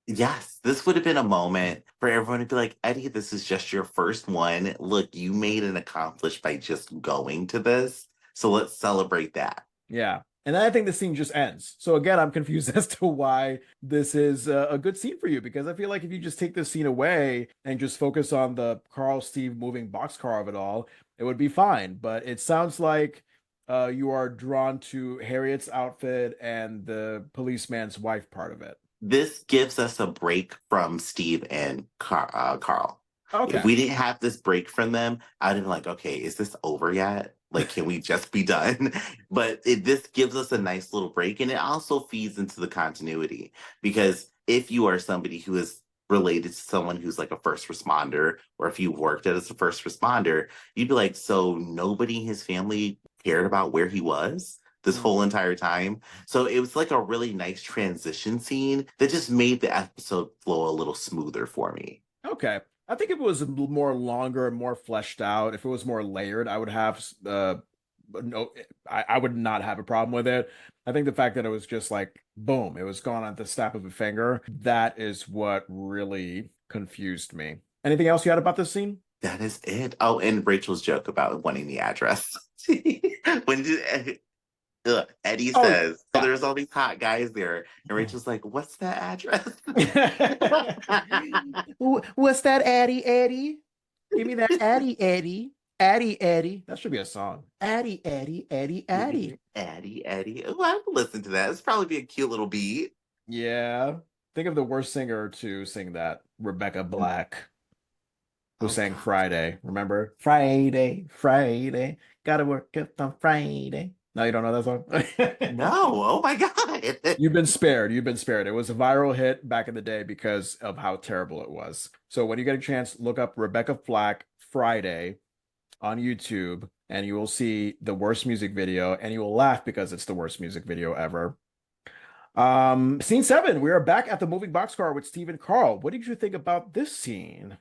Yes, this would have been a moment for everyone to be like, Eddie, this is just your first one. Look, you made an accomplish by just going to this. So let's celebrate that. Yeah. And then I think the scene just ends. So again, I'm confused as to why this is a good scene for you, because I feel like if you just take this scene away and just focus on the Carl Steve moving boxcar of it all, it would be fine. But it sounds like you are drawn to Harriet's outfit and the policeman's wife part of it. This gives us a break from Steve and Carl. If Okay. we didn't have this break from them, I'd have been like, okay, is this over yet? Like, can we just be done? But this gives us a nice little break. And it also feeds into the continuity. Because if you are somebody who is related to someone who's like a first responder, or if you worked as a first responder, you'd be like, so nobody in his family cared about where he was this whole Mhm. entire time. So it was like a really nice transition scene that just made the episode flow a little smoother for me. Okay. I think if it was more longer and more fleshed out, if it was more layered, I would have no, I would not have a problem with it. I think the fact that it was just like boom, it was gone at the snap of a finger, that is what really confused me. Anything else you had about this scene? That is it. Oh, and Rachel's joke about wanting the address. when did, Eddie Oh, says, oh, yeah. there's all these hot guys there. And Rachel's like, what's that address? What's that, Addy Eddie? Give me that Addy Eddie. Addy Eddie. That should be a song. Addy Eddie Eddie Addy. Eddie. Oh, I would listen to that. It's probably be a cute little beat. Yeah. Think of the worst singer to sing that. Rebecca Black, who Oh, sang God. Friday. Remember? Friday, Friday. Gotta work up on Friday. No, you don't know that song? No. Oh, my God. You've been spared. You've been spared. It was a viral hit back in the day because of how terrible it was. So when you get a chance, look up Rebecca Flack Friday on YouTube, and you will see the worst music video, and you will laugh because it's the worst music video ever. Scene 7, we are back at the moving boxcar with Steve and Carl. What did you think about this scene?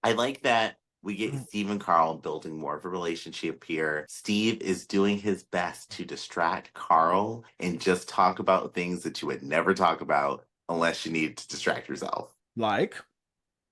I like that we get Steve and Carl building more of a relationship here. Steve is doing his best to distract Carl and just talk about things that you would never talk about unless you need to distract yourself. Like,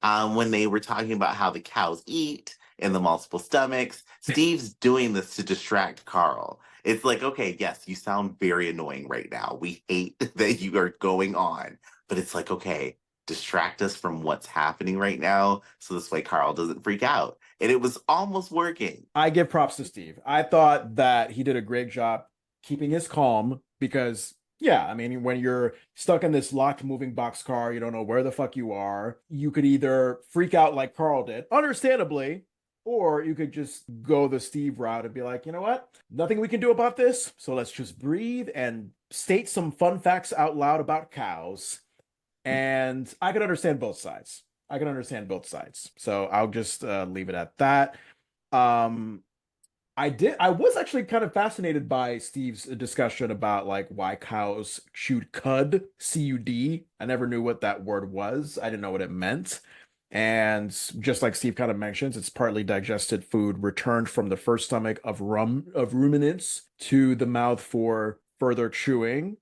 When they were talking about how the cows eat and the multiple stomachs, Steve's doing this to distract Carl. It's like, okay, yes, you sound very annoying right now. We hate that you are going on, but it's like, okay, distract us from what's happening right now so this way Carl doesn't freak out. And it was almost working. I give props to Steve. I thought that he did a great job keeping his calm because, yeah, I mean, when you're stuck in this locked moving boxcar, you don't know where the fuck you are. You could either freak out like Carl did, understandably, or you could just go the Steve route and be like, you know what? Nothing we can do about this. So let's just breathe and state some fun facts out loud about cows. And I can understand both sides. I can understand both sides. So I'll just leave it at that. Um, I was actually kind of fascinated by Steve's discussion about like why cows chewed cud, C-U-D. I never knew what that word was. I didn't know what it meant. And just like Steve kind of mentions, it's partly digested food returned from the first stomach of ruminants to the mouth for further chewing.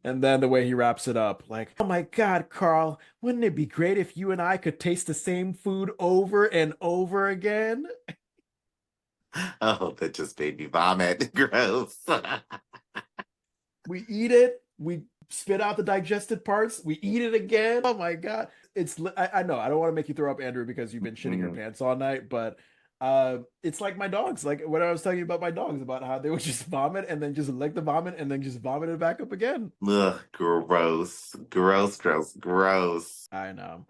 And then the way he wraps it up, like, oh my God, Carl, wouldn't it be great if you and I could taste the same food over and over again? Oh, that just made me vomit. Gross. We eat it, we spit out the digested parts, we eat it again. Oh my God. I know I don't want to make you throw up, Andrew, because you've been shitting your Mhm. pants all night, but it's like my dogs, like when I was telling you about my dogs, about how they would just vomit and then just lick the vomit and then just vomit it back up again. Ugh, gross. Gross, gross, gross. I know.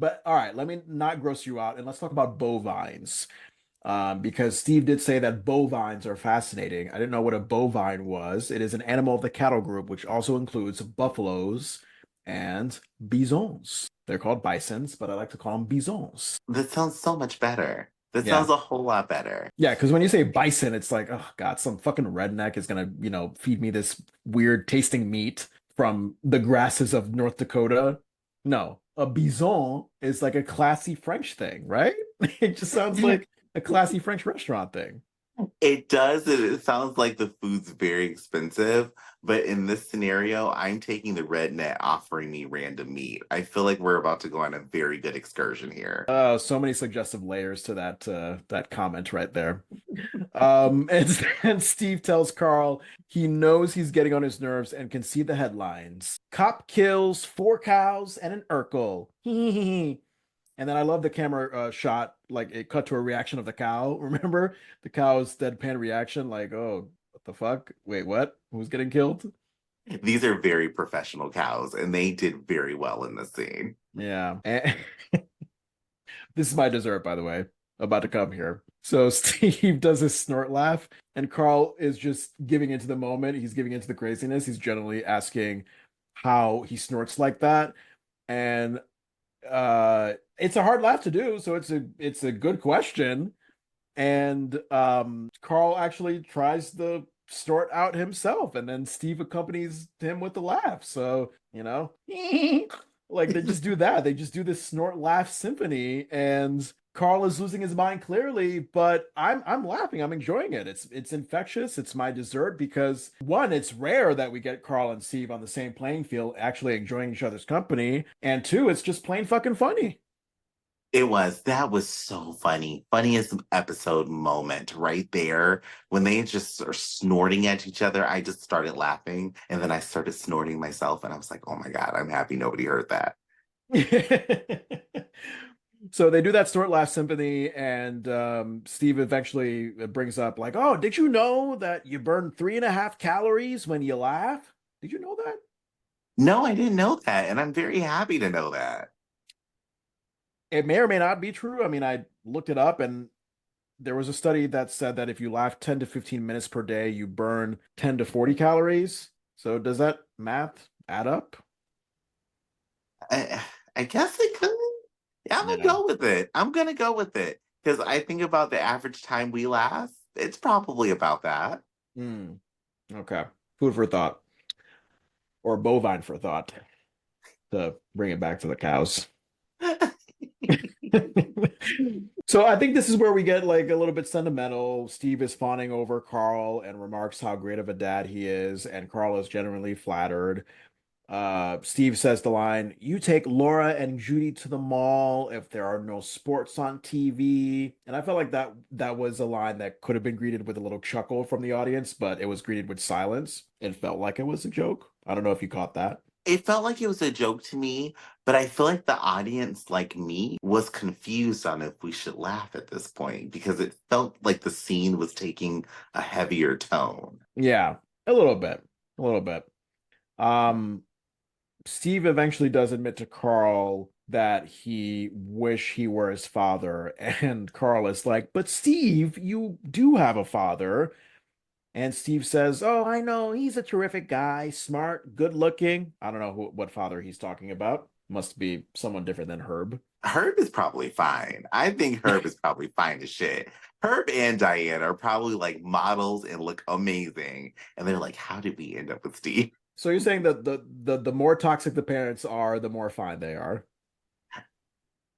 But all right, let me not gross you out and let's talk about bovines. Because Steve did say that bovines are fascinating. I didn't know what a bovine was. It is an animal of the cattle group, which also includes buffaloes and bisons. They're called bisons, but I like to call them bisons. That sounds so much better. That Yeah. sounds a whole lot better. Yeah, because when you say bison, it's like, oh God, some fucking redneck is gonna, feed me this weird tasting meat from the grasses of North Dakota. No, a bison is like a classy French thing, right? It just sounds like a classy French restaurant thing. It does, and it sounds like the food's very expensive, but in this scenario, I'm taking the red net offering me random meat. I feel like we're about to go on a very good excursion here. So many suggestive layers to that comment right there. And then Steve tells Carl he knows he's getting on his nerves and can see the headlines. Cop kills 4 cows and an Urkel. And then I love the camera shot, like it cut to a reaction of the cow. Remember the cow's deadpan reaction, like, oh, what the fuck? Wait, what? Who's getting killed? These are very professional cows, and they did very well in this scene. Yeah. This is my dessert, by the way, about to come here. So Steve does his snort laugh, and Carl is just giving into the moment. He's giving into the craziness. He's generally asking how he snorts like that. And it's a hard laugh to do, so it's a good question. And Carl actually tries the snort out himself, and then Steve accompanies him with the laugh. So, like they just do that. They just do this snort laugh symphony, and Carl is losing his mind clearly, but I'm laughing. I'm enjoying it. It's infectious. It's my dessert because one, it's rare that we get Carl and Steve on the same playing field, actually enjoying each other's company, and two, it's just plain fucking funny. That was so funny. Funniest episode moment right there. When they just are snorting at each other, I just started laughing. And then I started snorting myself. And I was like, oh my God, I'm happy nobody heard that. So they do that snort laugh symphony, and Steve eventually brings up, like, oh, did you know that you burn 3.5 calories when you laugh? Did you know that? No, I didn't know that. And I'm very happy to know that. It may or may not be true. I mean, I looked it up, and there was a study that said that if you laugh 10 to 15 minutes per day, you burn 10 to 40 calories. So does that math add up? I, I guess it could. Yeah, I'm gonna Yeah. go with it. I'm gonna go with it. Because I think about the average time we laugh, it's probably about that. Hmm. Okay. Food for thought, or bovine for thought, to bring it back to the cows. So I think this is where we get like a little bit sentimental. Steve is fawning over Carl and remarks how great of a dad he is, and Carl is genuinely flattered. Steve says the line, "You take Laura and Judy to the mall if there are no sports on TV." And I felt like that was a line that could have been greeted with a little chuckle from the audience, but it was greeted with silence. It felt like it was a joke. I don't know if you caught that. It felt like it was a joke to me, but I feel like the audience, like me, was confused on if we should laugh at this point because it felt like the scene was taking a heavier tone. Yeah, a little bit. A little bit. Um, Steve eventually does admit to Carl that he wish he were his father, and Carl is like, "But Steve, you do have a father." And Steve says, "Oh, I know, he's a terrific guy, smart, good looking." I don't know what father he's talking about. Must be someone different than Herb. Herb is probably fine. I think Herb is probably fine as shit. Herb and Diane are probably like models and look amazing. And they're like, how did we end up with Steve? So you're saying that the more toxic the parents are, the more fine they are.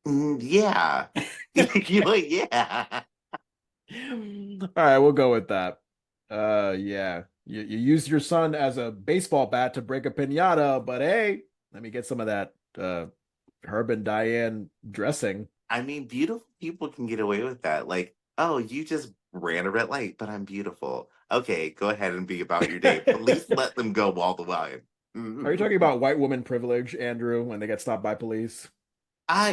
Yeah. You know, yeah. All right, we'll go with that. Yeah. You use your son as a baseball bat to break a piñata, but hey, let me get some of that Herb and Diane dressing. I mean, beautiful people can get away with that. Like, oh, you just ran a red light, but I'm beautiful. Okay, go ahead and be about your day. But at least let them go all the way. Are you talking about white woman privilege, Andrew, when they get stopped by police?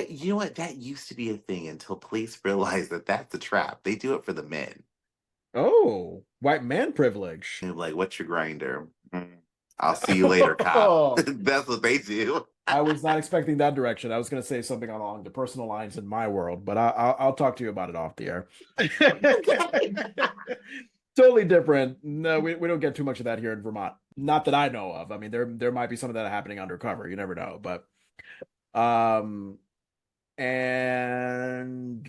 You know what? That used to be a thing until police realized that that's a trap. They do it for the men. Oh, white man privilege. They're like, what's your grinder? I'll see you later, cop. That's what they do. I was not expecting that direction. I was going to say something along the personal lines in my world, but I'll talk to you about it off the air. Totally different. No, we don't get too much of that here in Vermont. Not that I know of. I mean, there might be some of that happening undercover. You never know. But um, and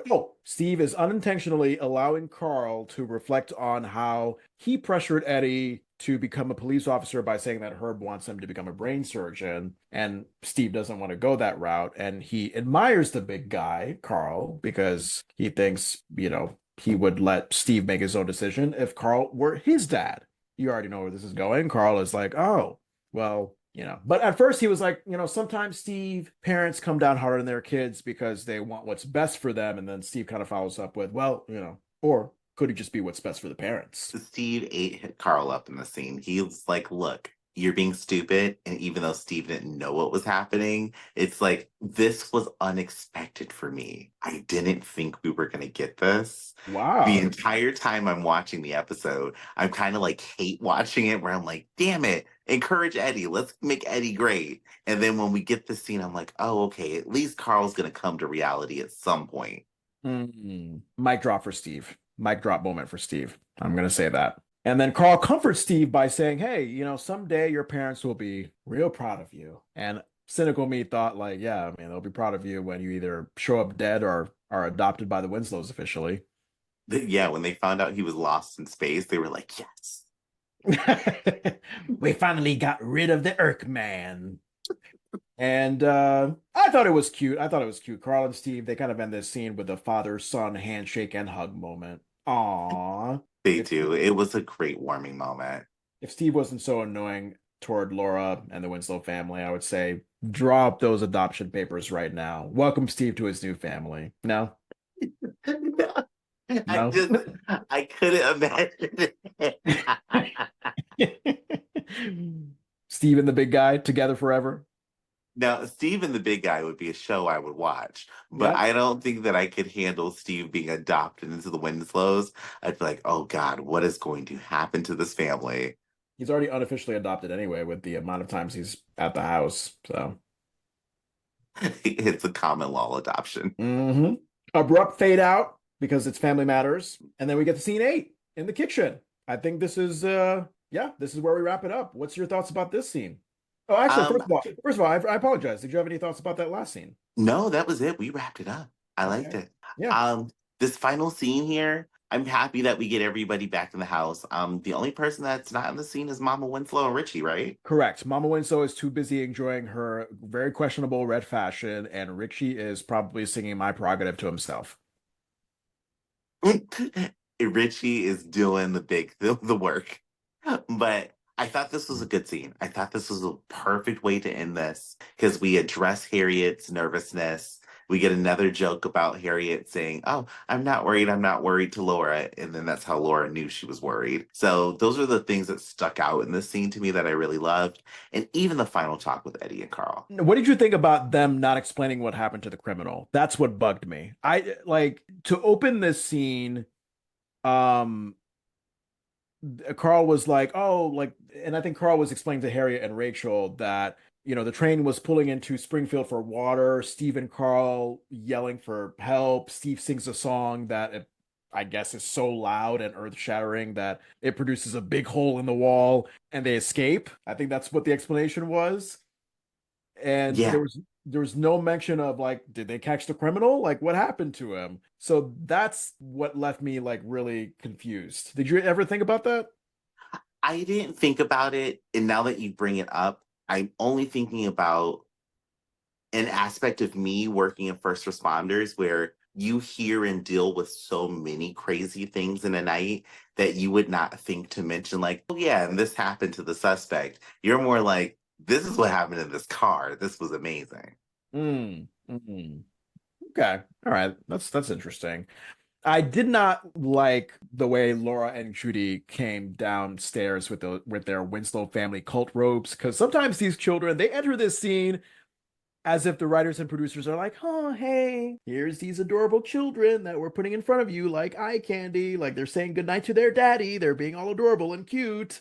oh, Steve is unintentionally allowing Carl to reflect on how he pressured Eddie to become a police officer by saying that Herb wants him to become a brain surgeon, and Steve doesn't want to go that route. And he admires the big guy, Carl, because he thinks, he would let Steve make his own decision if Carl were his dad. You already know where this is going. Carl is like, oh, well, but at first he was like, sometimes Steve parents come down hard on their kids because they want what's best for them. And then Steve kind of follows up with, well, or could it just be what's best for the parents? Steve ate Carl up in the scene. He's like, look, you're being stupid. And even though Steve didn't know what was happening, it's like, this was unexpected for me. I didn't think we were going to get this. Wow. The entire time I'm watching the episode, I'm kind of like hate watching it where I'm like, damn it, encourage Eddie. Let's make Eddie great. And then when we get the scene, I'm like, oh, okay, at least Carl's going to come to reality at some point. Mic drop for Steve. Mic drop moment for Steve. I'm going to say that. And then Carl comforts Steve by saying, hey, someday your parents will be real proud of you. And cynical me thought, like, yeah, I mean, they'll be proud of you when you either show up dead or are adopted by the Winslows officially. Yeah, when they found out he was lost in space, they were like, yes. We finally got rid of the Erkman. And I thought it was cute. Carl and Steve, they kind of end this scene with a father-son handshake and hug moment. Aww. They do. It was a great warming moment. If Steve wasn't so annoying toward Laura and the Winslow family, I would say draw up those adoption papers right now. Welcome Steve to his new family. No? No. No? I couldn't imagine it. Steve and the big guy together forever. Now, Steve and the Big Guy would be a show I would watch, but Yep. I don't think that I could handle Steve being adopted into the Winslows. I'd be like, oh God, what is going to happen to this family? He's already unofficially adopted anyway with the amount of times he's at the house. So It's a common law adoption. Abrupt fade out because it's Family Matters. And then we get to scene 8 in the kitchen. I think this is this is where we wrap it up. What's your thoughts about this scene? Oh, actually, first of all, I apologize. Did you have any thoughts about that last scene? No, that was it. We wrapped it up. I liked it. Yeah. This final scene here, I'm happy that we get everybody back in the house. The only person that's not in the scene is Mama Winslow and Richie, right? Correct. Mama Winslow is too busy enjoying her very questionable red fashion, and Richie is probably singing My Prerogative to himself. Richie is doing the work. But I thought this was a good scene. I thought this was a perfect way to end this because we address Harriet's nervousness. We get another joke about Harriet saying, "Oh, I'm not worried" to Laura. And then that's how Laura knew she was worried. So those are the things that stuck out in this scene to me that I really loved. And even the final talk with Eddie and Carl. What did you think about them not explaining what happened to the criminal? That's what bugged me. I like to open this scene. Um, Carl was like, "Oh, like," and I think Carl was explaining to Harriet and Rachel that, the train was pulling into Springfield for water. Steve and Carl yelling for help. Steve sings a song that I guess is so loud and earth-shattering that it produces a big hole in the wall, and they escape. I think that's what the explanation was. And Yeah. there was no mention of like, did they catch the criminal? Like, what happened to him? So that's what left me like really confused. Did you ever think about that? I didn't think about it. And now that you bring it up, I'm only thinking about an aspect of me working in first responders where you hear and deal with so many crazy things in a night that you would not think to mention, like, oh, yeah, and this happened to the suspect. You're more like, this is what happened in this car. This was amazing. Mm, mm. Okay. All right. That's interesting. I did not like the way Laura and Judy came downstairs with their Winslow family cult robes, because sometimes these children they enter this scene as if the writers and producers are like, "Oh, hey, here's these adorable children that we're putting in front of you like eye candy, like they're saying goodnight to their daddy, they're being all adorable and cute."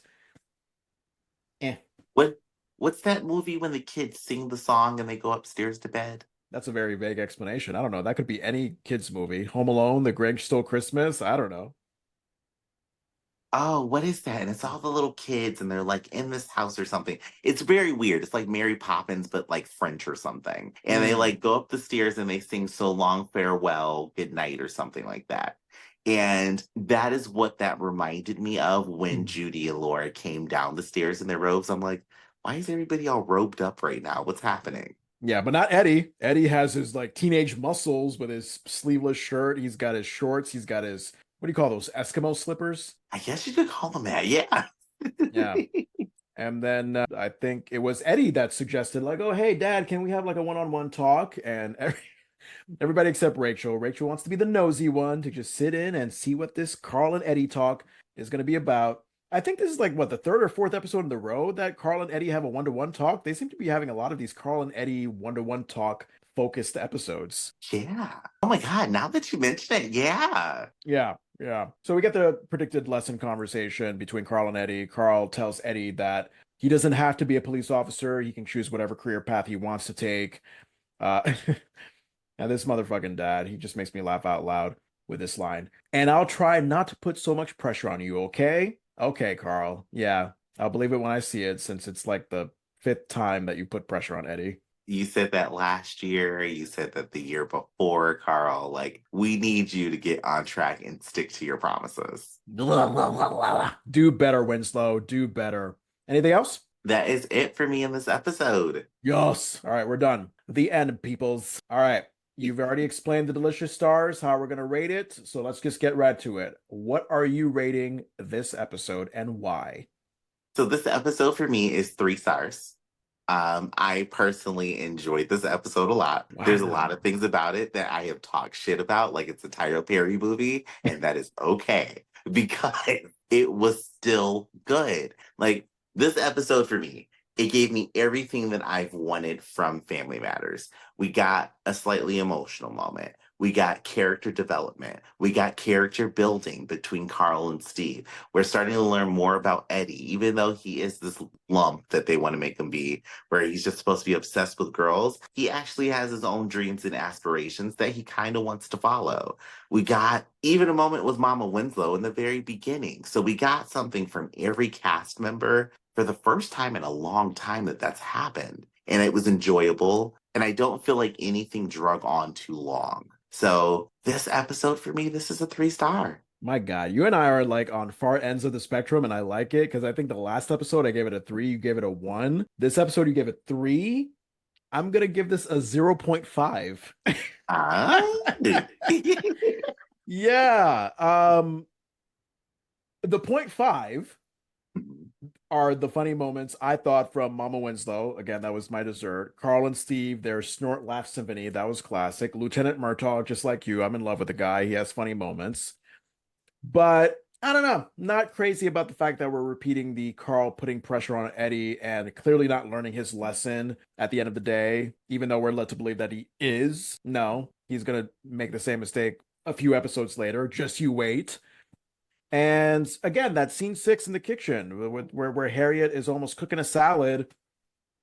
Eh, What what's that movie when the kids sing the song and they go upstairs to bed? that's a very vague explanation. I don't know. That could be any kids movie. Home Alone, The Grinch Stole Christmas. I don't know. Oh, what is that? And it's all the little kids and they're like in this house or something. It's very weird. It's like Mary Poppins, but like French or something. And they Mm. like go up the stairs and they sing So Long, Farewell, Good Night or something like that. And that is what that reminded me of when Judy and Laura came down the stairs in their robes. I'm like, why is everybody all robed up right now? What's happening? Yeah, but not Eddie. Eddie has his like teenage muscles with his sleeveless shirt. He's got his shorts. He's got his, what do you call those? Eskimo slippers? I guess you could call them that. Yeah. Yeah. And then I think it was Eddie that suggested, like, oh, hey, Dad, can we have like a one-on-one talk? And everybody except Rachel. Rachel wants to be the nosy one to just sit in and see what this Carl and Eddie talk is going to be about. I think this is like what the third or fourth episode in the row that Carl and Eddie have a one-to-one talk. They seem to be having a lot of these Carl and Eddie one-to-one talk focused episodes. Yeah. Oh my God. Now that you mention it, yeah. Yeah, yeah. So we get the predicted lesson conversation between Carl and Eddie. Carl tells Eddie that he doesn't have to be a police officer. He can choose whatever career path he wants to take. Uh, and this motherfucking dad, he just makes me laugh out loud with this line. And I'll try not to put so much pressure on you, okay? Okay, Carl. Yeah, I'll believe it when I see it, since it's like the fifth time that you put pressure on Eddie. You said that last year. You said that the year before, Carl. Like, we need you to get on track and stick to your promises. Do better, Winslow. Do better. Anything else? That is it for me in this episode. Yes. All right, we're done. The end, peoples. All right. You've already explained the delicious stars, how we're going to rate it. So let's just get right to it. What are you rating this episode and why? So, this episode for me is 3 stars. I personally enjoyed this episode a lot. There's a lot Wow. of things about it that I have talked shit about, like it's a Tyler Perry movie, and that is okay because it was still good. Like this episode for me, it gave me everything that I've wanted from Family Matters. We got a slightly emotional moment. We got character development. We got character building between Carl and Steve. We're starting to learn more about Eddie, even though he is this lump that they want to make him be, where he's just supposed to be obsessed with girls. He actually has his own dreams and aspirations that he kind of wants to follow. We got even a moment with Mama Winslow in the very beginning. So we got something from every cast member for the first time in a long time that that's happened. And it was enjoyable. And I don't feel like anything drug on too long. So this episode for me, this is a 3 star. My God, you and I are like on far ends of the spectrum, and I like it because I think the last episode I gave it a three, you gave it a one. This episode you gave it three. I'm gonna give this a 0.5. Ah. Yeah. The point five are the funny moments I thought from Mama Winslow. Again, that was my dessert. Carl and Steve, their snort laugh symphony, that was classic. Lieutenant Murtaugh, just like you, I'm in love with the guy. He has funny moments. But I don't know, not crazy about the fact that we're repeating the Carl putting pressure on Eddie and clearly not learning his lesson at the end of the day, even though we're led to believe that he is. No, he's gonna make the same mistake a few episodes later. Just you wait. And again, that scene 6 in the kitchen where Harriet is almost cooking a salad.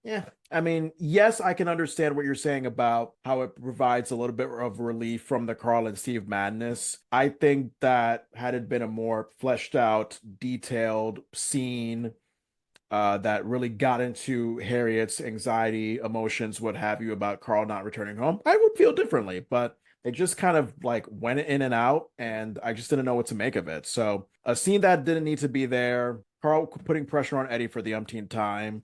Yeah, I mean, yes, I can understand what you're saying about how it provides a little bit of relief from the Carl and Steve madness. I think that had it been a more fleshed out, detailed scene that really got into Harriet's anxiety, emotions, what have you, about Carl not returning home, I would feel differently. But it just kind of like went in and out, and I just didn't know what to make of it. So a scene that didn't need to be there. Carl putting pressure on Eddie for the umpteenth time.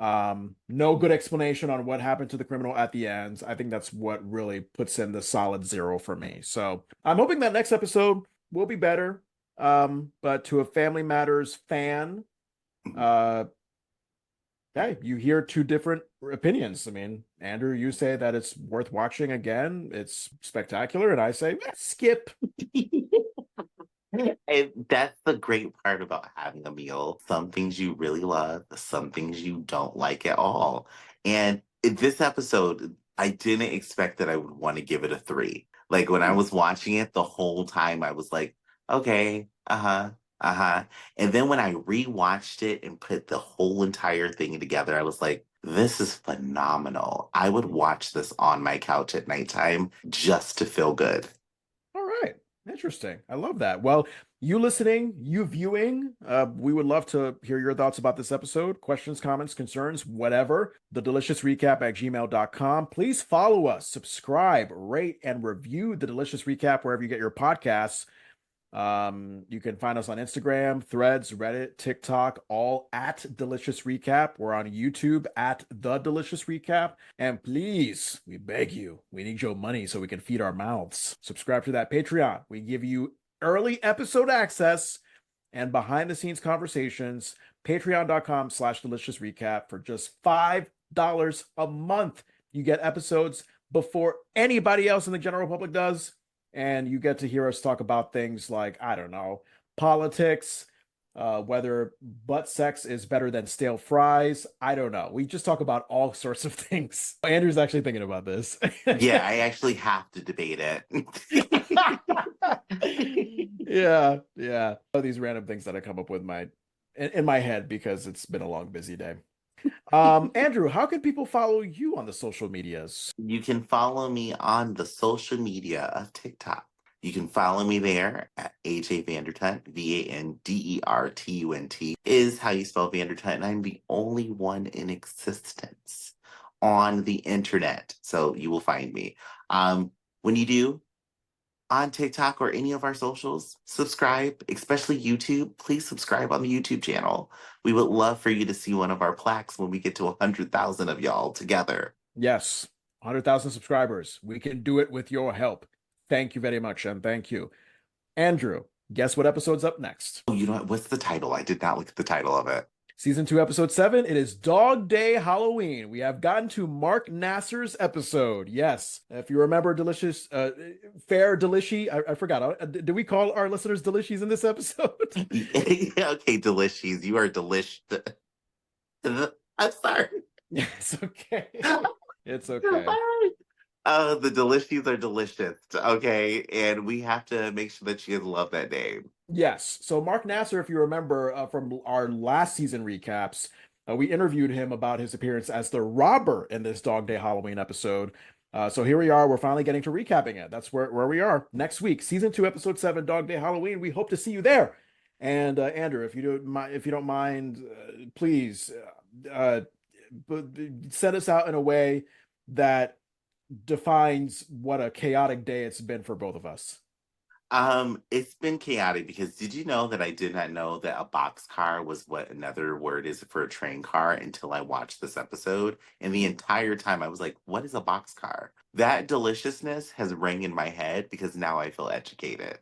No good explanation on what happened to the criminal at the end. I think that's what really puts in the solid 0 for me. So I'm hoping that next episode will be better. But to a Family Matters fan, uh, hey, you hear two different opinions. I mean, Andrew, you say that it's worth watching again. It's spectacular, and I say skip. And that's the great part about having a meal. Some things you really love, some things you don't like at all. And in this episode, I didn't expect that I would want to give it a 3. Like when I Hmm. was watching it the whole time, I was like, okay, uh-huh, uh-huh. And then when I rewatched it and put the whole entire thing together, I was like, this is phenomenal. I would watch this on my couch at nighttime just to feel good. All right. Interesting. I love that. Well, you listening, you viewing, we would love to hear your thoughts about this episode. Questions, comments, concerns, whatever. TheDeliciousRecap@gmail.com. Please follow us, subscribe, rate, and review The Delicious Recap wherever you get your podcasts. You can find us on Instagram, Threads, Reddit, TikTok, all at Delicious Recap. We're on YouTube at The Delicious Recap. And please, we beg you, we need your money so we can feed our mouths. Subscribe to that Patreon. We give you early episode access and behind the scenes conversations. Patreon.com/delicious recap for just $5 a month. You get episodes before anybody else in the general public does, and you get to hear us talk about things like, I don't know, politics, whether butt sex is better than stale fries. I don't know. We just talk about all sorts of things. Andrew's actually thinking about this. Yeah, I actually have to debate it. Yeah, yeah. All these random things that I come up with in my head because it's been a long, busy day. Andrew, how can people follow you on the social medias? You can follow me on the social media of TikTok. You can follow me there at AJ Vandertunt, Vandertunt is how you spell Vandertunt, and I'm the only one in existence on the internet. So you will find me. When you do, on TikTok or any of our socials, subscribe, especially YouTube. Please subscribe on the YouTube channel. We would love for you to see one of our plaques when we get to 100,000 of y'all together. Yes, 100,000 subscribers. We can do it with your help. Thank you very much, and thank you. Andrew, guess what episode's up next? Oh, you know what? What's the title? I did not look at the title of it. Season 2, Episode 7. It is Dog Day Halloween. We have gotten to Mark Nasser's episode. Yes. If you remember Delicious, Fair Delici, I forgot. Do we call our listeners Delicious in this episode? Okay, Delicious. You are delish. I'm sorry. It's okay. It's I'm okay. sorry. The Delicious are delicious. Okay, and we have to make sure that you love that name. Yes. So Mark Nasser, if you remember from our last season recaps, we interviewed him about his appearance as the robber in this Dog Day Halloween episode. So here we are. We're finally getting to recapping it. That's where we are next week, season 2, episode 7, Dog Day Halloween. We hope to see you there. And Andrew, if you don't mind, please set us out in a way that defines what a chaotic day it's been for both of us. It's been chaotic because did you know that I did not know that a boxcar was what another word is for a train car until I watched this episode? And the entire time I was like, what is a boxcar? That deliciousness has rang in my head because now I feel educated.